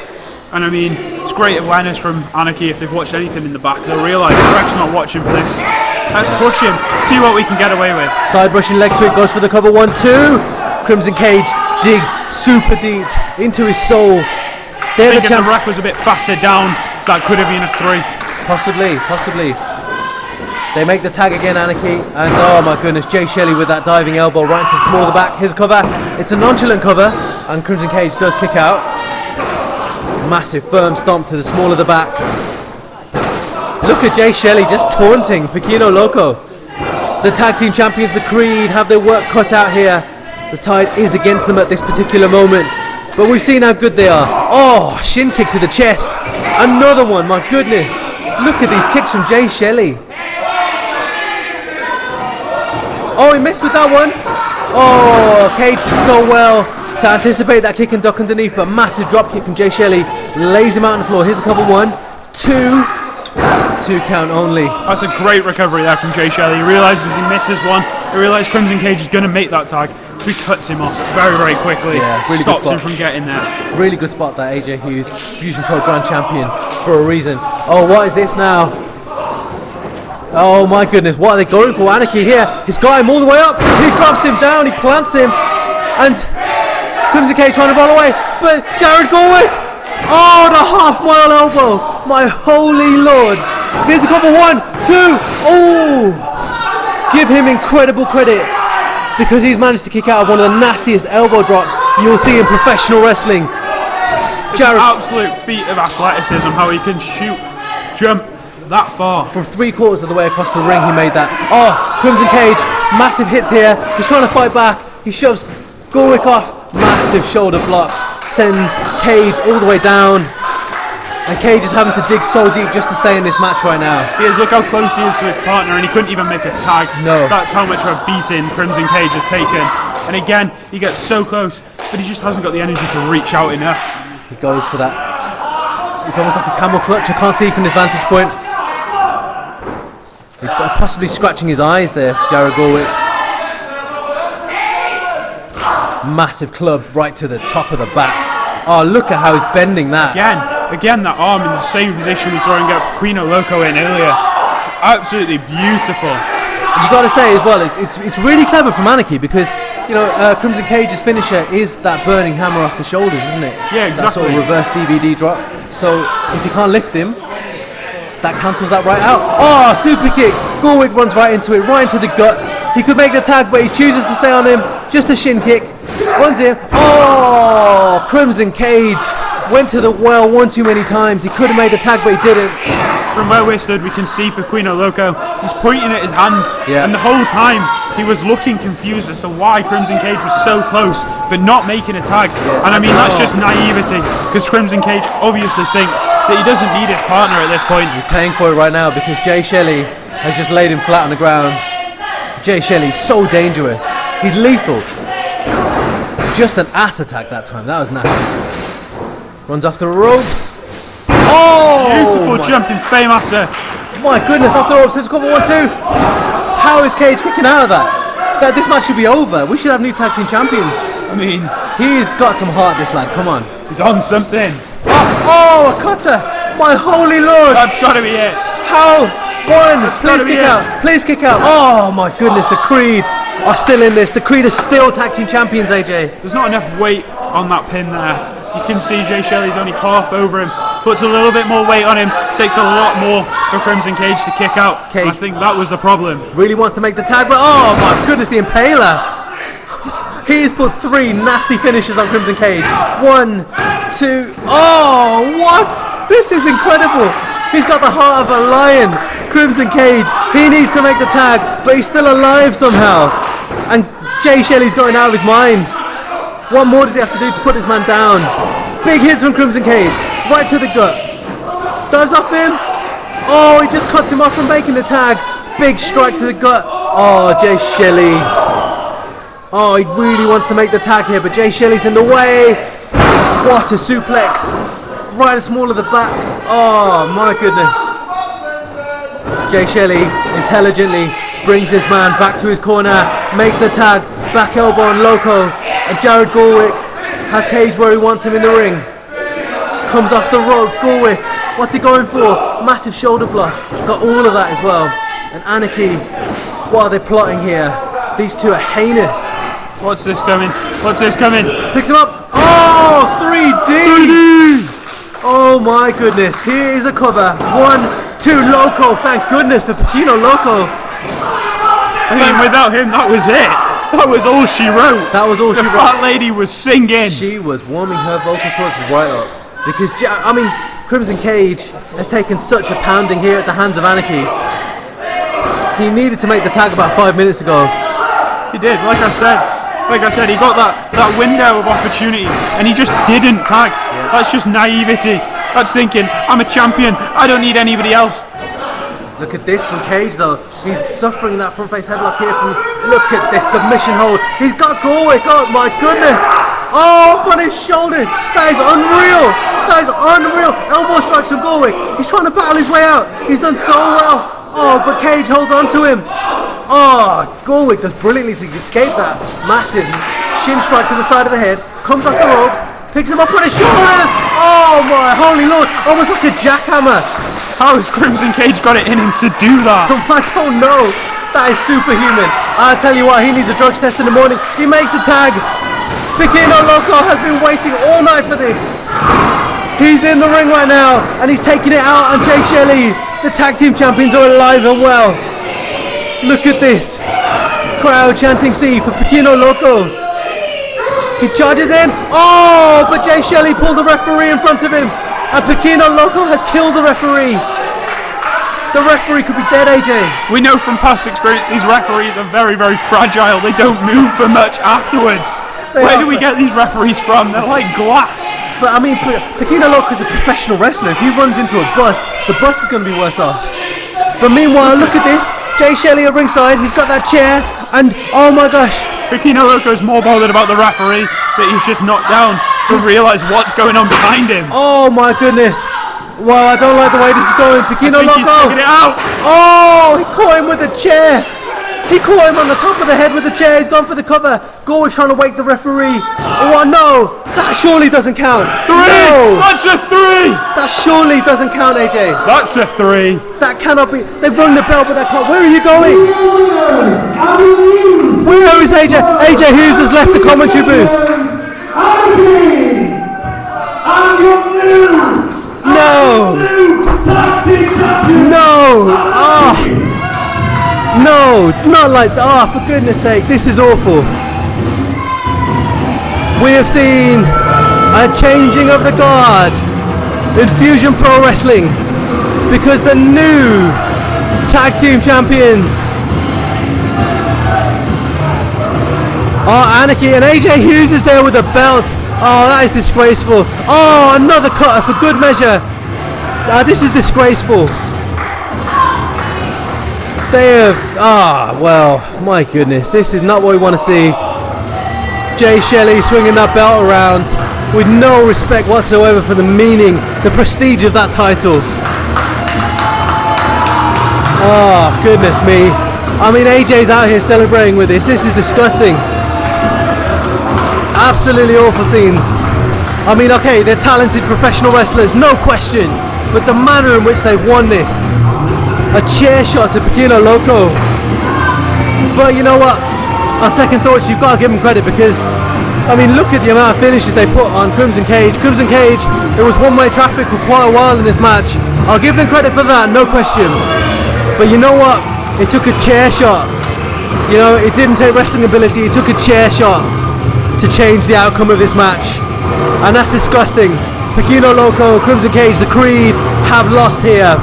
C: And I mean, it's great awareness from Anarchy. If they've watched anything in the back, they'll realise the ref's not watching for this. Let's push him, see what we can get away with.
B: Side rushing leg sweep goes for the cover. 1, 2. Crimson Cage digs super deep into his soul.
C: I think if the ref was a bit faster down, that could have been a 3.
B: Possibly. They make the tag again, Anarchy, and oh my goodness, Jay Shelley with that diving elbow right into the small of the back. Here's a cover. It's a nonchalant cover, and Crimson Cage does kick out. Massive firm stomp to the small of the back. Look at Jay Shelley just taunting Pequeno Loco. The tag team champions, the Creed, have their work cut out here. The tide is against them at this particular moment, but we've seen how good they are. Oh, shin kick to the chest. Another one, my goodness. Look at these kicks from Jay Shelley. Oh, he missed with that one. Oh, Cage did so well to anticipate that kick and duck underneath, but massive drop kick from Jay Shelley lays him out on the floor. Here's a couple. 1, 2. 2 count only.
C: That's a great recovery there from Jay Shelley. He realises he misses one. He realises Crimson Cage is going to make that tag, so he cuts him off very, very quickly.
B: Yeah, really
C: stops him from getting there.
B: Really good spot that AJ Hughes, Fusion Pro Grand Champion, for a reason. Oh, what is this now? Oh my goodness, what are they going for? Anarchy here. He's got him all the way up. He drops him down, he plants him, and Crimson Cage trying to roll away, but Jared Gorwick. Oh, the half-mile elbow. My holy lord. Here's a couple. 1, 2. Oh, give him incredible credit, because he's managed to kick out of one of the nastiest elbow drops you'll see in professional wrestling.
C: It's an absolute feat of athleticism how he can jump that far.
B: From 3/4 of the way across the ring he made that. Oh, Crimson Cage, massive hits here. He's trying to fight back. He shoves Gorwick off. Massive shoulder block. Sends Cage all the way down. And Cage is having to dig so deep just to stay in this match right now.
C: He is, look how close he is to his partner, and he couldn't even make a tag.
B: No.
C: That's how much of a beating Crimson Cage has taken. And again, he gets so close, but he just hasn't got the energy to reach out enough.
B: He goes for that. It's almost like a camel clutch. I can't see from this vantage point. He He's possibly scratching his eyes there, Jared Gorwick. Massive club right to the top of the back. Oh, look at how he's bending that.
C: Again, that arm in the same position we saw him get Quino Loco in earlier. It's absolutely beautiful.
B: And you got to say as well, it's really clever from Anarchy because, you know, Crimson Cage's finisher is that burning hammer off the shoulders, isn't it?
C: Yeah, exactly.
B: That sort of reverse DVD drop. So if you can't lift him, that cancels that right out. Oh, super kick. Gorwick runs right into it, right into the gut. He could make the tag, but he chooses to stay on him. Just a shin kick. Runs in. Oh, Crimson Cage went to the well one too many times. He could have made the tag, but he didn't.
C: From where we're stood, we can see Pequeno Loco. He's pointing at his hand, and the whole time he was looking confused as to why Crimson Cage was so close, but not making a tag. And I mean, that's just naivety, because Crimson Cage obviously thinks that he doesn't need his partner at this point.
B: He's paying for it right now because Jay Shelley has just laid him flat on the ground. Jay Shelley's so dangerous. He's lethal. Just an ass attack that time. That was nasty. Runs off the ropes. Oh!
C: Beautiful jumping Faymaster.
B: My goodness, off the ropes. It's cover 1-2. How is Cage kicking out of that? This match should be over. We should have new tag team champions.
C: I mean,
B: he's got some heart, this lad. Come on.
C: He's on something.
B: Oh, a cutter. My holy lord.
C: That's got to be it.
B: How? One. Please kick out. Please kick out. Oh, my goodness. The Creed are still in this. The Creed are still tag team champions, AJ.
C: There's not enough weight on that pin there. You can see Jay Shelley's only half over him. Puts a little bit more weight on him. Takes a lot more for Crimson Cage to kick out. I think that was the problem.
B: Really wants to make the tag, but oh my goodness, the Impaler. He's put 3 nasty finishes on Crimson Cage. 1, 2. Oh, what? This is incredible. He's got the heart of a lion. Crimson Cage. He needs to make the tag, but he's still alive somehow. And Jay Shelley's going out of his mind. What more does he have to do to put this man down? Big hits from Crimson Cage. Right to the gut. Dives off him. Oh, he just cuts him off from making the tag. Big strike to the gut. Oh, Jay Shelley. Oh, he really wants to make the tag here, but Jay Shelley's in the way. What a suplex. Right in the small of the back. Oh, my goodness. Jay Shelley intelligently brings his man back to his corner. Makes the tag. Back elbow on Loco. And Jared Gorwick has Cage where he wants him in the ring. Comes off the ropes, Gorwick. What's he going for? Massive shoulder block. Got all of that as well. And Anarchy, what are they plotting here? These two are heinous.
C: What's this coming? What's this coming?
B: Picks him up. Oh, 3D! Oh my goodness. Here is a cover. 1, 2, Loco. Thank goodness for Pequeno Loco.
C: I mean, without him, that was it. That was all she wrote.
B: That was all she wrote.
C: The fat lady was singing.
B: She was warming her vocal cords right up. Because, I mean, Crimson Cage has taken such a pounding here at the hands of Anarchy. He needed to make the tag about 5 minutes ago.
C: He did, like I said, he got that window of opportunity and he just didn't tag. Yeah. That's just naivety. That's thinking, I'm a champion, I don't need anybody else.
B: Look at this from Cage though. He's suffering that front face headlock here from. Look at this submission hold. He's got Gorwick. Oh my goodness. Oh, on his shoulders. That is unreal. That is unreal. Elbow strikes from Gorwick. He's trying to battle his way out. He's done so well. Oh, but Cage holds on to him. Oh, Gorwick does brilliantly to escape that. Massive shin strike to the side of the head. Comes off the ropes. Picks him up on his shoulders. Oh my holy lord. Almost like a jackhammer.
C: How has Crimson Cage got it in him to do that?
B: I don't know. That is superhuman. I'll tell you what, he needs a drugs test in the morning. He makes the tag. Pequeno Loco has been waiting all night for this. He's in the ring right now, and he's taking it out on Jay Shelley. The tag team champions are alive and well. Look at this. Crowd chanting C for Pequeno Loco. He charges in. Oh, but Jay Shelley pulled the referee in front of him. And Pequeno Loco has killed the referee. The referee could be dead, AJ.
C: We know from past experience these referees are very, very fragile. They don't move for much afterwards. Where do we get these referees from? They're like glass.
B: But I mean, Pequeno Loco is a professional wrestler. If he runs into a bus, the bus is going to be worse off. But meanwhile, look at this. Jay Shelley at ringside. He's got that chair. And oh my gosh.
C: Pequeno Loco is more bothered about the referee that he's just knocked down to realise what's going on behind him.
B: Oh my goodness. Well, I don't like the way this is going. Pequeno
C: He's
B: Loco.
C: figured it out.
B: Oh, he caught him with a chair. He caught him on the top of the head with the chair. He's gone for the cover. Gorwick trying to wake the referee. Oh no, that surely doesn't count.
C: 3.
B: No,
C: That's a 3.
B: that surely doesn't count, AJ.
C: That's a 3.
B: That cannot be. They've rung the bell, but that can't. Where are you going? Where is AJ? AJ Hughes has left the commentary booth. No. No. Oh. No, not like that. Oh, for goodness sake, this is awful. We have seen a changing of the guard in Fusion Pro Wrestling because the new tag team champions are Anarchy, and AJ Hughes is there with the belts. Oh, that is disgraceful. Oh, another cutter for good measure. This is disgraceful. They have, well, my goodness, this is not what we want to see. Jay Shelley swinging that belt around with no respect whatsoever for the meaning, the prestige of that title. Oh, goodness me. I mean, AJ's out here celebrating with this. This is disgusting. Absolutely awful scenes. I mean, okay, they're talented professional wrestlers, no question, but the manner in which they've won this. A chair shot to Pequeno Loco. But you know what? On second thoughts, you've got to give them credit because, I mean, look at the amount of finishes they put on Crimson Cage. Crimson Cage, it was one-way traffic for quite a while in this match. I'll give them credit for that, no question. But you know what? It took a chair shot. You know, it didn't take wrestling ability, it took a chair shot to change the outcome of this match. And that's disgusting. Pequeno Loco, Crimson Cage, the Creed have lost here.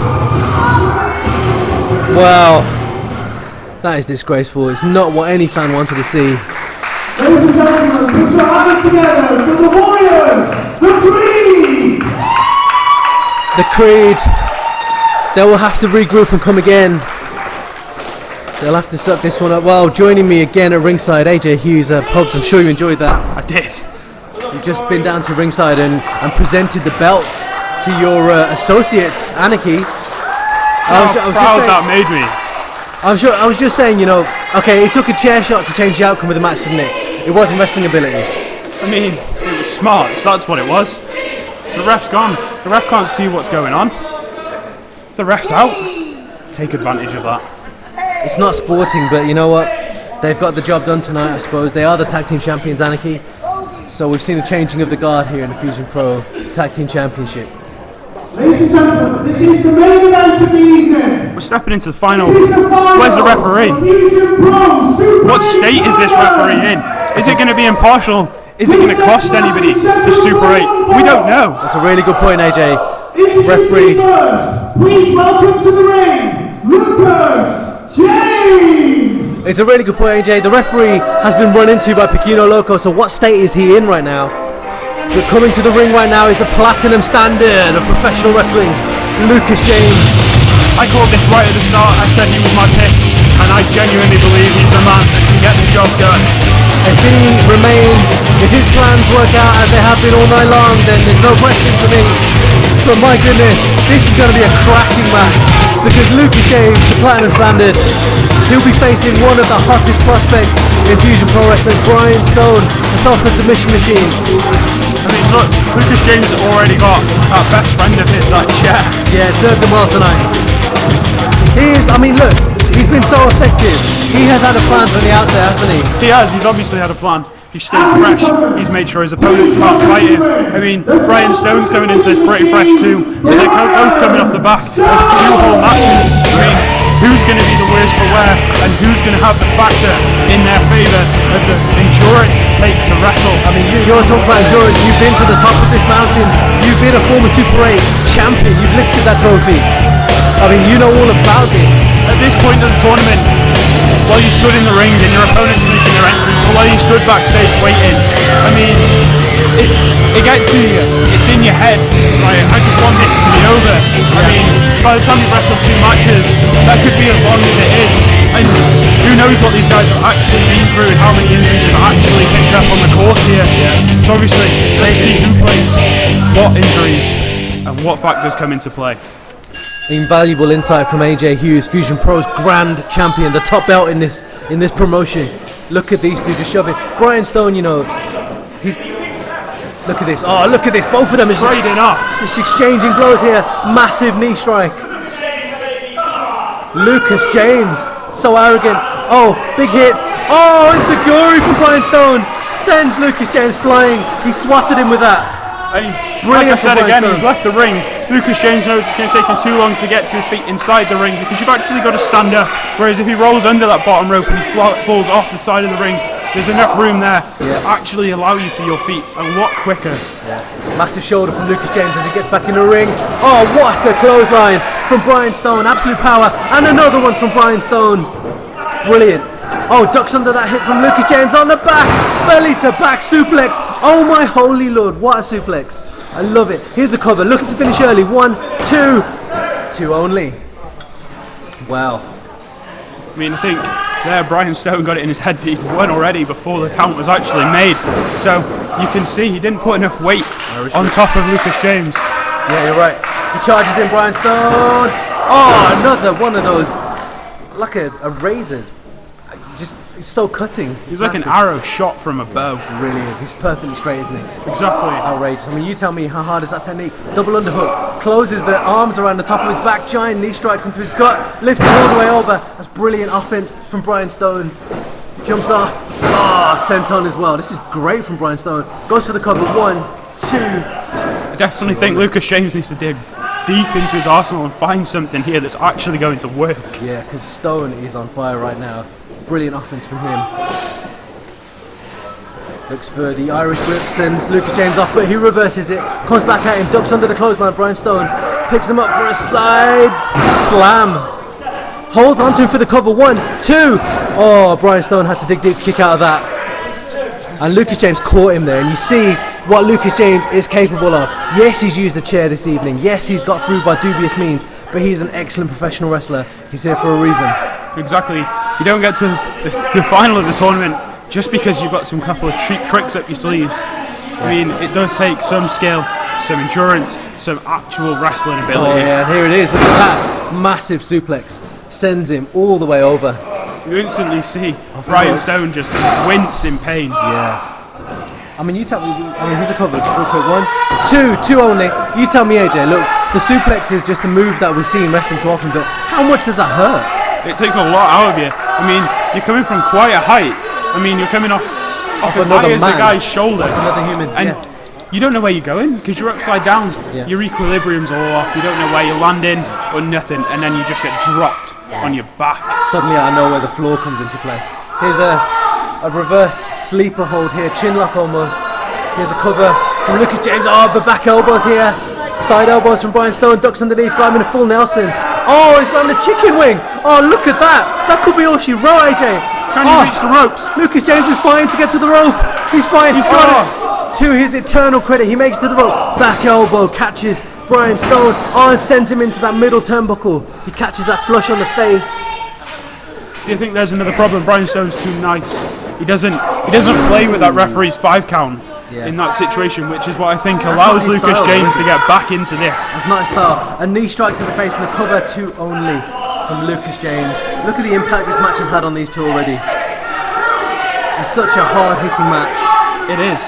B: Well, that is disgraceful. It's not what any fan wanted to see.
F: Ladies and gentlemen, put your hands together for the Warriors, the Creed!
B: The Creed, they will have to regroup and come again. They'll have to suck this one up. Well, joining me again at ringside, AJ Hughes. I'm sure you enjoyed that.
C: I did.
B: You've just been down to ringside and presented the belts to your associates, Anarchy.
C: How proud that made me.
B: I was just saying, you know, okay, it took a chair shot to change the outcome of the match, didn't it? It wasn't wrestling ability.
C: I mean, it was smart, so that's what it was. The ref's gone. The ref can't see what's going on. The ref's out. Take advantage of that.
B: It's not sporting, but you know what? They've got the job done tonight, I suppose. They are the tag team champions, Anarchy. So we've seen a changing of the guard here in the Fusion Pro Tag Team Championship.
F: Ladies and gentlemen, this is the main event of the evening.
C: We're stepping into the final.
F: This is the final.
C: Where's the referee?
F: Fusion Pro Super
C: What state is this referee in? Is it going to be impartial? Is it going to cost anybody the Super 8? We don't know.
B: That's a really good point, AJ.
F: Referee. Please welcome to the ring, Lucas James.
B: It's a really good point, AJ. The referee has been run into by Pequeno Loco, so what state is he in right now? But coming to the ring right now is the platinum standard of professional wrestling, Lucas James.
C: I called this right at the start. I said he was my pick, and I genuinely believe he's the man that can get the job done.
B: If he remains, if his plans work out as they have been all night long, then there's no question for me. But my goodness, this is going to be a cracking match, because Lucas James, the platinum standard, he'll be facing one of the hottest prospects in Fusion Pro Wrestling, Brian Stone, the Salford submission machine.
C: I mean, look, Lucas James has already got that best friend of his, that chair.
B: Yeah, it served him well tonight. Look, he's been so effective. He has had a plan from the outset, hasn't he?
C: He has, he's obviously had a plan. He's stayed fresh, he's made sure his opponents can't fight him. I mean, Brian Stone's coming into this pretty fresh too. But they're both coming off the back of 2 whole matches. I mean, who's going to be the worst for wear, and who's going to have the factor in their favour of the endurance it takes to wrestle?
B: I mean, you're talking about endurance. You've been to the top of this mountain. You've been a former Super 8 champion. You've lifted that trophy. I mean, you know all about this.
C: At this point of the tournament, while you stood in the ring and your opponents making their entrance, or while you stood backstage waiting, I mean, it gets to you. It's in your head. Like, I just want this to be over. I mean, by the time you've wrestled 2 matches, that could be as long as it is. And who knows what these guys have actually been through and how many injuries they've actually picked up on the course here. So obviously, let's see who plays what injuries. and what factors come into play.
B: Invaluable insight from AJ Hughes, Fusion Pro's grand champion, the top belt in this promotion. Look at these two just shoving. Brian Stone, you know, he's. Look at this. Oh, look at this. Both of them is
C: trading off.
B: Just exchanging blows here. Massive knee strike. Lucas James, so arrogant. Oh, big hits. Oh, it's a gory from Brian Stone. Sends Lucas James flying. He swatted him with that.
C: Brilliant. Like I said again, he's left the ring. Lucas James knows it's going to take him too long to get to his feet inside the ring because you've actually got to stand up. Whereas if he rolls under that bottom rope and he falls off the side of the ring, there's enough room there to actually allow you to your feet, and what quicker.
B: Massive shoulder from Lucas James as he gets back in the ring. Oh, what a clothesline from Brian Stone. Absolute power. And another one from Brian Stone. Brilliant. Oh, ducks under that hit from Lucas James on the back. Belly to back suplex. Oh my holy lord, what a suplex. I love it. Here's the cover. Looking to finish early. 1, 2. 2 only. Wow.
C: I mean, I think there Brian Stone got it in his head that he'd won already before the count was actually made. So you can see he didn't put enough weight on top of Lucas James.
B: Yeah, you're right. He charges in Brian Stone. Oh, another one of those, like a razor's. Just, it's so cutting.
C: He's like an arrow shot from a bow.
B: He really is. He's perfectly straight, isn't he?
C: Exactly.
B: Outrageous. I mean, you tell me, how hard is that technique? Double underhook. Closes the arms around the top of his back. Giant knee strikes into his gut. Lifts him all the way over. That's brilliant offense from Brian Stone. Jumps off. Oh, sent on as well. This is great from Brian Stone. Goes for the cover. 1, 2.
C: I definitely think Lucas James needs to dig deep into his arsenal and find something here that's actually going to work.
B: Yeah, because Stone is on fire right now. Brilliant offense from him. Looks for the Irish whip, sends Lucas James off, but he reverses it. Comes back at him, ducks under the clothesline. Brian Stone picks him up for a side slam. Holds onto him for the cover. 1, 2. Oh, Brian Stone had to dig deep to kick out of that. And Lucas James caught him there, and you see what Lucas James is capable of. Yes, he's used the chair this evening. Yes, he's got through by dubious means, but he's an excellent professional wrestler. He's here for a reason.
C: Exactly. You don't get to the final of the tournament just because you've got some couple of tricks up your sleeves. I mean, it does take some skill, some endurance, some actual wrestling ability.
B: Oh yeah, and here it is. Look at that. Massive suplex. Sends him all the way over.
C: You instantly see Brian Stone just wince in pain.
B: Yeah. I mean, you tell me, here's a cover, just real quick. 1, 2, 2 only. You tell me, AJ, look, the suplex is just a move that we see in wrestling so often, but how much does that hurt?
C: It takes a lot out of you. I mean, you're coming from quite a height. I mean, you're coming off as high as the guy's shoulder.
B: Another human,
C: and you don't know where you're going because you're upside down. Yeah. Your equilibrium's all off. You don't know where you're landing or nothing, and then you just get dropped on your back.
B: Suddenly out of nowhere, the floor comes into play. Here's a reverse sleeper hold here, chin lock almost. Here's a cover from Lucas James. Oh, but back elbows here. Side elbows from Brian Stone, ducks underneath, got him in a full Nelson. Oh, he's got him the chicken wing. Oh, look at that. That could be all she wrote, AJ.
C: Can he reach the ropes?
B: Lucas James is fine to get to the rope. He's fine. He's got it. To his eternal credit, he makes it to the rope. Back elbow, catches Brian Stone. Oh, and sends him into that middle turnbuckle. He catches that flush on the face.
C: See, I think there's another problem. Brian Stone's too nice. He doesn't play with that referee's 5 count. Yeah. In that situation, which is what I think allows Lucas James to get back into this.
B: It's not his style. A knee strike to the face and a cover 2 only from Lucas James. Look at the impact this match has had on these two already. It's such a hard-hitting match.
C: It is.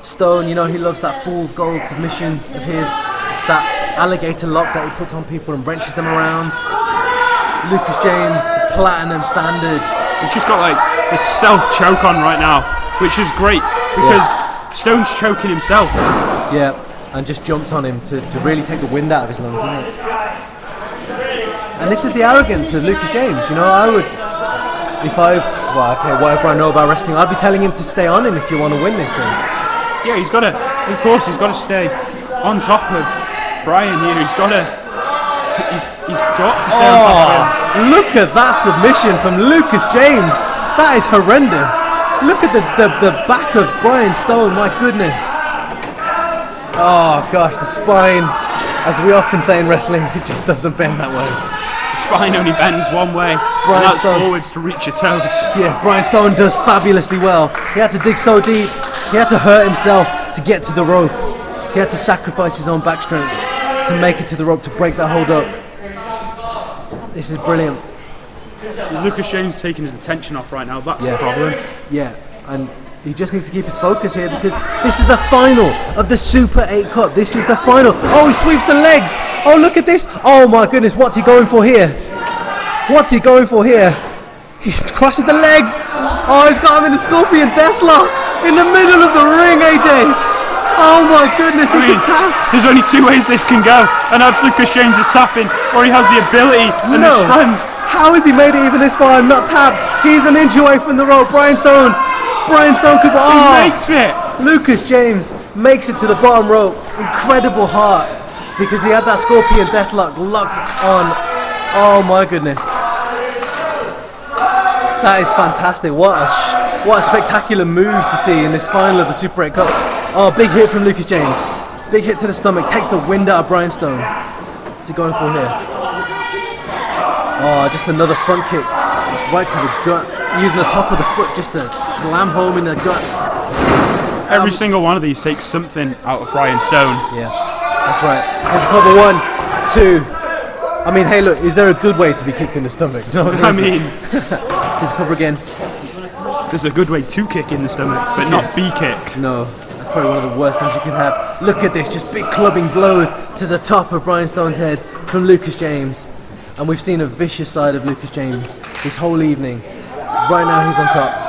B: Stone, you know, he loves that fool's gold submission of his, that alligator lock that he puts on people and wrenches them around. Lucas James, the platinum standard.
C: He's just got like a self-choke on right now, which is great because Stone's choking himself.
B: Yeah, and just jumps on him to really take the wind out of his lungs, isn't it? And this is the arrogance of Lucas James. You know, I would, whatever I know about wrestling, I'd be telling him to stay on him if you want to win this thing.
C: Yeah, he's got to stay on top of Brian here. He's got to stay on top of him.
B: Look at that submission from Lucas James. That is horrendous. Look at the back of Brian Stone, my goodness. Oh gosh, the spine, as we often say in wrestling, it just doesn't bend that way.
C: The spine only bends one way, and that's forwards to reach your toes.
B: Yeah, Brian Stone does fabulously well. He had to dig so deep, he had to hurt himself to get to the rope. He had to sacrifice his own back strength to make it to the rope, to break that hold up. This is brilliant.
C: So Lucas James taking his attention off right now. That's the problem.
B: Yeah, and he just needs to keep his focus here because this is the final of the Super 8 Cup. This is the final. Oh, he sweeps the legs. Oh, look at this. Oh my goodness, what's he going for here? What's he going for here? He crosses the legs. Oh, he's got him in the Scorpion Deathlock in the middle of the ring, AJ. Oh my goodness, he can tap.
C: There's only two ways this can go, and that's Lucas James is tapping, or he has the ability and the strength.
B: How has he made it even this far and not tapped? He's an inch away from the rope. Brian Stone could. Oh,
C: He makes it.
B: Lucas James makes it to the bottom rope. Incredible heart because he had that Scorpion Deathlock locked on. Oh my goodness. That is fantastic. What a spectacular move to see in this final of the Super 8 Cup. Oh, big hit from Lucas James. Big hit to the stomach. Takes the wind out of Brian Stone. What's he going for here? Oh, just another front kick. Right to the gut. Using the top of the foot just to slam home in the gut.
C: Every single one of these takes something out of Brian Stone.
B: Yeah, that's right. There's a couple. 1, 2. I mean, hey, look, is there a good way to be kicked in the stomach? No,
C: I mean,
B: here's a cover again.
C: there's a good way to kick in the stomach, but not be kicked.
B: No, that's probably one of the worst things you could have. Look at this, just big clubbing blows to the top of Brian Stone's head from Lucas James. And we've seen a vicious side of Lucas James this whole evening. Right now he's on top.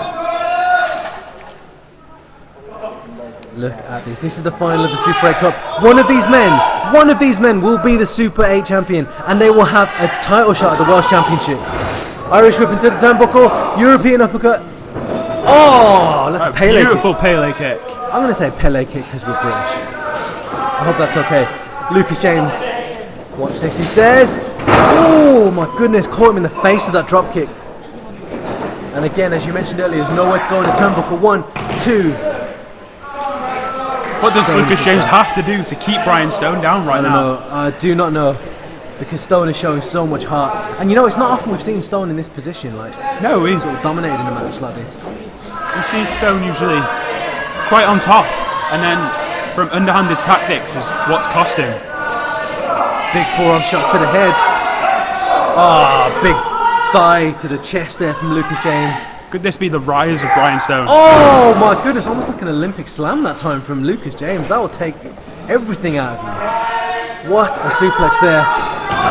B: Look at this. This is the final of the Super 8 Cup. One of these men will be the Super 8 champion, and they will have a title shot at the Welsh Championship. Irish whip into the turnbuckle, European uppercut. Oh, look at Pele
C: Beautiful
B: kick.
C: Pele kick.
B: I'm going to say Pele kick because we're British. I hope that's okay. Lucas James. Watch this, he says. Oh my goodness, caught him in the face with that drop kick. And again, as you mentioned earlier, there's nowhere to go in the turnbuckle. 1, 2.
C: What does Lucas James have to do to keep Brian Stone down right now?
B: I do not know. Because Stone is showing so much heart. And you know, it's not often we've seen Stone in this position.
C: No, he's
B: sort of dominated in a match like this.
C: You see Stone usually quite on top, and then from underhanded tactics is what's cost him.
B: Big forearm shots to the head. Ah, big thigh to the chest there from Lucas James.
C: Could this be the rise of Brian Stone?
B: Oh my goodness, almost like an Olympic slam that time from Lucas James. That will take everything out of you. What a suplex there.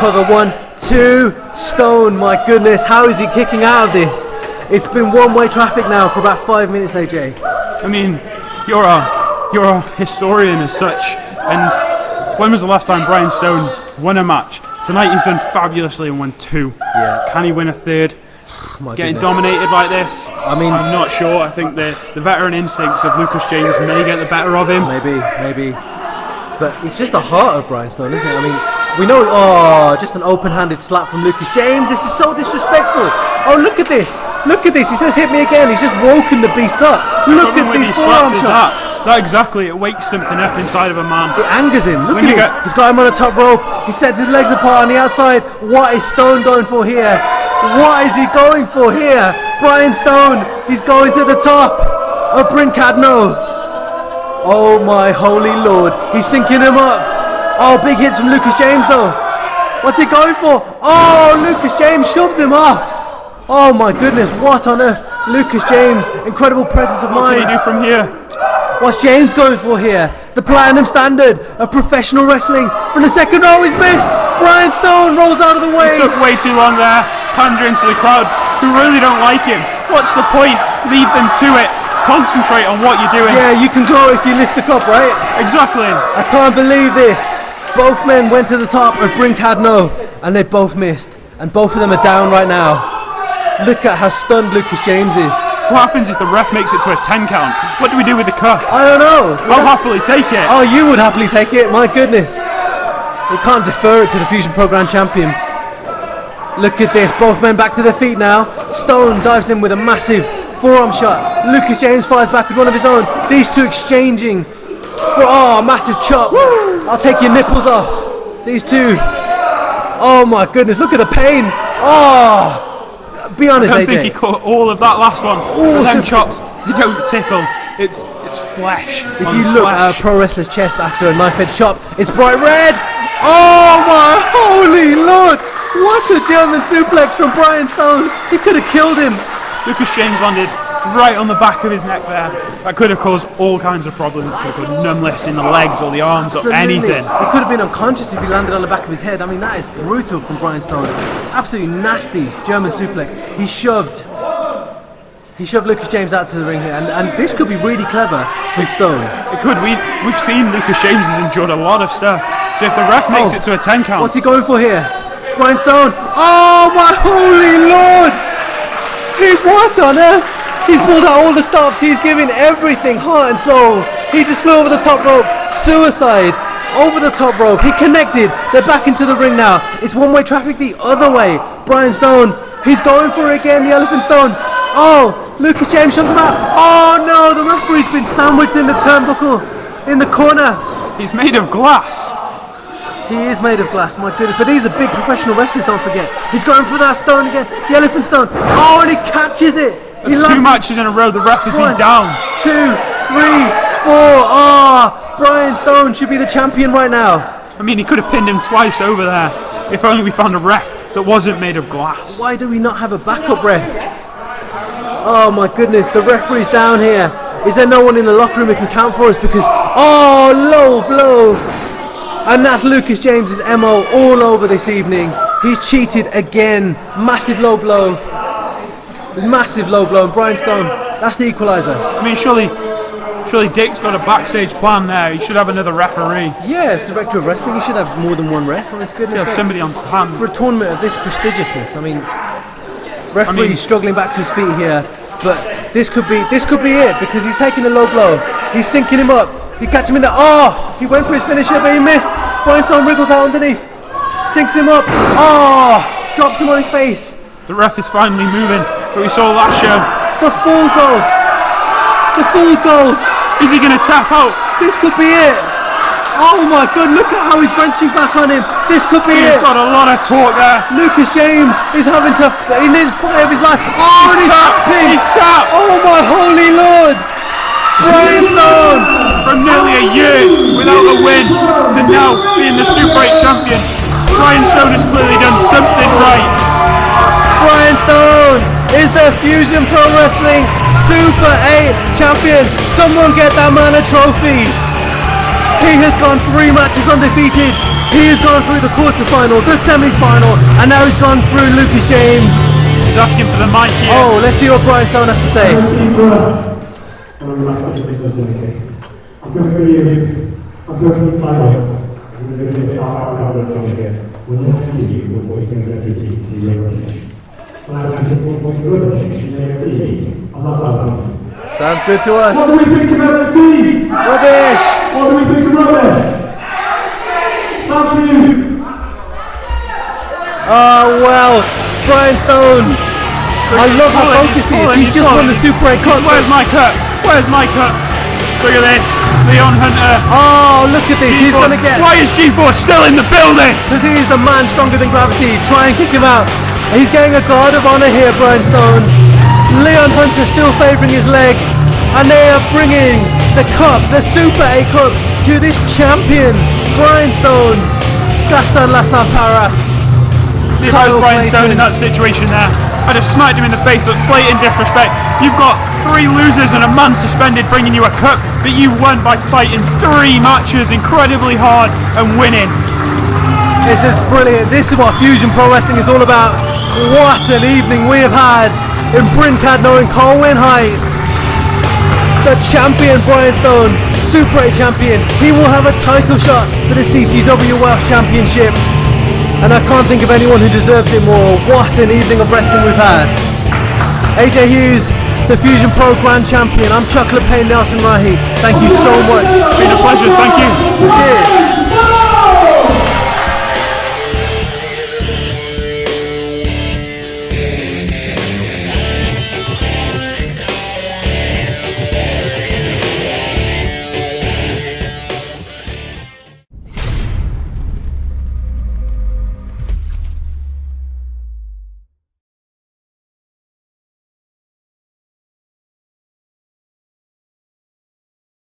B: Cover 1, 2, Stone, my goodness, how is he kicking out of this? It's been one-way traffic now for about 5 minutes, AJ.
C: I mean, you're a historian as such, and when was the last time Brian Stone won a match? Tonight he's done fabulously and won 2.
B: Yeah.
C: Can he win a 3rd?
B: My
C: Getting
B: goodness.
C: dominated like this?
B: I mean,
C: I'm not sure. I think the veteran instincts of Lucas James may get the better of him.
B: Maybe. But it's just the heart of Brian Stone, isn't it? I mean, we know, just an open-handed slap from Lucas James. This is so disrespectful. Oh, look at this. He says, hit me again. He's just woken the beast up. Look at these forearm shots.
C: That exactly, it wakes something up inside of a man.
B: It angers him. Look at him. He's got him on the top rope. He sets his legs apart on the outside. What is Stone going for here? What is he going for here? Brian Stone, he's going to the top of Bryn Cadno. Oh my holy lord. He's sinking him up. Oh, big hits from Lucas James though. What's he going for? Oh, Lucas James shoves him off. Oh my goodness, what on earth? Lucas James, incredible presence of mind.
C: What can he do from here?
B: What's James going for here? The platinum standard of professional wrestling. From the second row, he's missed. Brian Stone rolls out of the way.
C: He took way too long there, pandering to the crowd who really don't like him. What's the point? Leave them to it. Concentrate on what you're doing.
B: Yeah, you can go if you lift the cup, right?
C: Exactly.
B: I can't believe this. Both men went to the top of Bryn Cadno and they both missed. And both of them are down right now. Look at how stunned Lucas James is.
C: What happens if the ref makes it to a 10 count? What do we do with the cup?
B: I don't know.
C: I'll happily take it.
B: Oh, you would happily take it. My goodness. We can't defer it to the Fusion Program champion. Look at this. Both men back to their feet now. Stone dives in with a massive forearm shot. Lucas James fires back with one of his own. These two exchanging. Massive chop. I'll take your nipples off. These two. Oh my goodness. Look at the pain. Oh. Be honest,
C: I don't
B: AJ.
C: think he caught all of that last one. Them chops, they don't tickle. It's It's flesh.
B: If you look at a pro wrestler's chest after a knife-edge chop, it's bright red. Oh my holy lord! What a German suplex from Brian Stone. He could have killed him.
C: Lucas James landed right on the back of his neck there. That could have caused all kinds of problems. Could have put numbness in the legs or the arms or anything.
B: He could have been unconscious if he landed on the back of his head. I mean, that is brutal from Brian Stone. Absolutely nasty German suplex. He shoved Lucas James out to the ring here, and this could be really clever from Stone.
C: It could. We've seen Lucas James has endured a lot of stuff. So if the ref makes it to a 10 count.
B: What's he going for here? Brian Stone. Oh my holy lord! What on earth? He's pulled out all the stops. He's giving everything, heart and soul. He just flew over the top rope. Suicide. Over the top rope. He connected. They're back into the ring now. It's one-way traffic the other way. Brian Stone. He's going for it again. The Elephant Stone. Oh, Lucas James shoves him out. Oh no, the referee's been sandwiched in the turnbuckle. In the corner.
C: He's made of glass.
B: He is made of glass, my goodness. But these are big professional wrestlers, don't forget. He's going for that stone again. The Elephant Stone. Oh, and he catches it. He
C: Two matches in a row, the ref has been down.
B: 2, 3, 4. Oh, Brian Stone should be the champion right now.
C: I mean, he could have pinned him twice over there. If only we found a ref that wasn't made of glass.
B: Why do we not have a backup ref? Oh my goodness, the referee's down here. Is there no one in the locker room who can count for us? Because, oh, low blow. And that's Lucas James's MO all over this evening. He's cheated again. Massive low blow. Massive low blow. And Brian Stone, that's the equaliser.
C: I mean, surely Dick's got a backstage plan there. He should have another referee.
B: Yeah, as director of wrestling, he should have more than one ref. I mean, for goodness
C: Have
B: sake.
C: somebody on hand.
B: For a tournament of this prestigiousness, I mean, referee's struggling back to his feet here. But this could be it, because he's taking a low blow. He's sinking him up. He catch him in the... Oh! He went for his finisher, but he missed. Brian Stone wriggles out underneath. Sinks him up. Oh! Drops him on his face.
C: The ref is finally moving, but we saw last show.
B: The fool's goal. The fool's goal.
C: Is he going to tap out?
B: This could be it. Oh my god, look at how he's wrenching back on him. This could be it.
C: He's got a lot of torque there.
B: Lucas James is having to... in his fight of his life. Oh, and he's tapping.
C: He's tapped.
B: Oh my holy lord. Brian Stone.
C: From nearly a year without a win to now being the Super 8 champion, Brian Stone has clearly done something right.
B: Brian Stone is the Fusion Pro Wrestling Super 8 champion. Someone get that man a trophy. He has gone 3 matches undefeated. He has gone through the quarterfinal, the semi-final, and now he's gone through Lucas James.
C: He's asking for the mic here.
B: Oh, let's see what Brian Stone has to say.
F: I'm going for you title. I'm going to be out of the here. We'll not see you with what you think of FTT. See you rubbish. When I was asking what you think of rubbish, you say FTT. How's that sound?
B: Sounds good to us.
F: What do we think of FTT?
B: Rubbish!
F: What do we think of rubbish? Thank you.
B: Oh well, Brian Stone. I love how focused he is. He's just won the Super 8 cup.
C: Where's my cut? Where's my cut? Look at this, Leon Hunter.
B: Oh, look at this. He's going to get...
C: Why is G4 still in the building?
B: Because he is the man stronger than gravity. Try and kick him out. He's getting a guard of honour here, Brian Stone. Leon Hunter still favouring his leg. And they are bringing the cup, the Super 8 cup, to this champion, Brian Stone. Gastan Lamparas.
C: See if I was Brian Stone in that situation there, I'd have smacked him in the face with blatant disrespect. You've got 3 losers and a man suspended bringing you a cup that you won by fighting 3 matches incredibly hard and winning.
B: This is brilliant. This is what Fusion Pro Wrestling is all about. What an evening we have had in Bryn, Cadno and Colwyn Heights. The champion Brian Stone, Super 8 champion. He will have a title shot for the CCW World Championship. And I can't think of anyone who deserves it more. What an evening of wrestling we've had. AJ Hughes, the Fusion Pro Grand Champion. I'm Chocolate Pain Nelson Rahi. Thank you so much.
C: It's been a pleasure, thank you.
B: Cheers.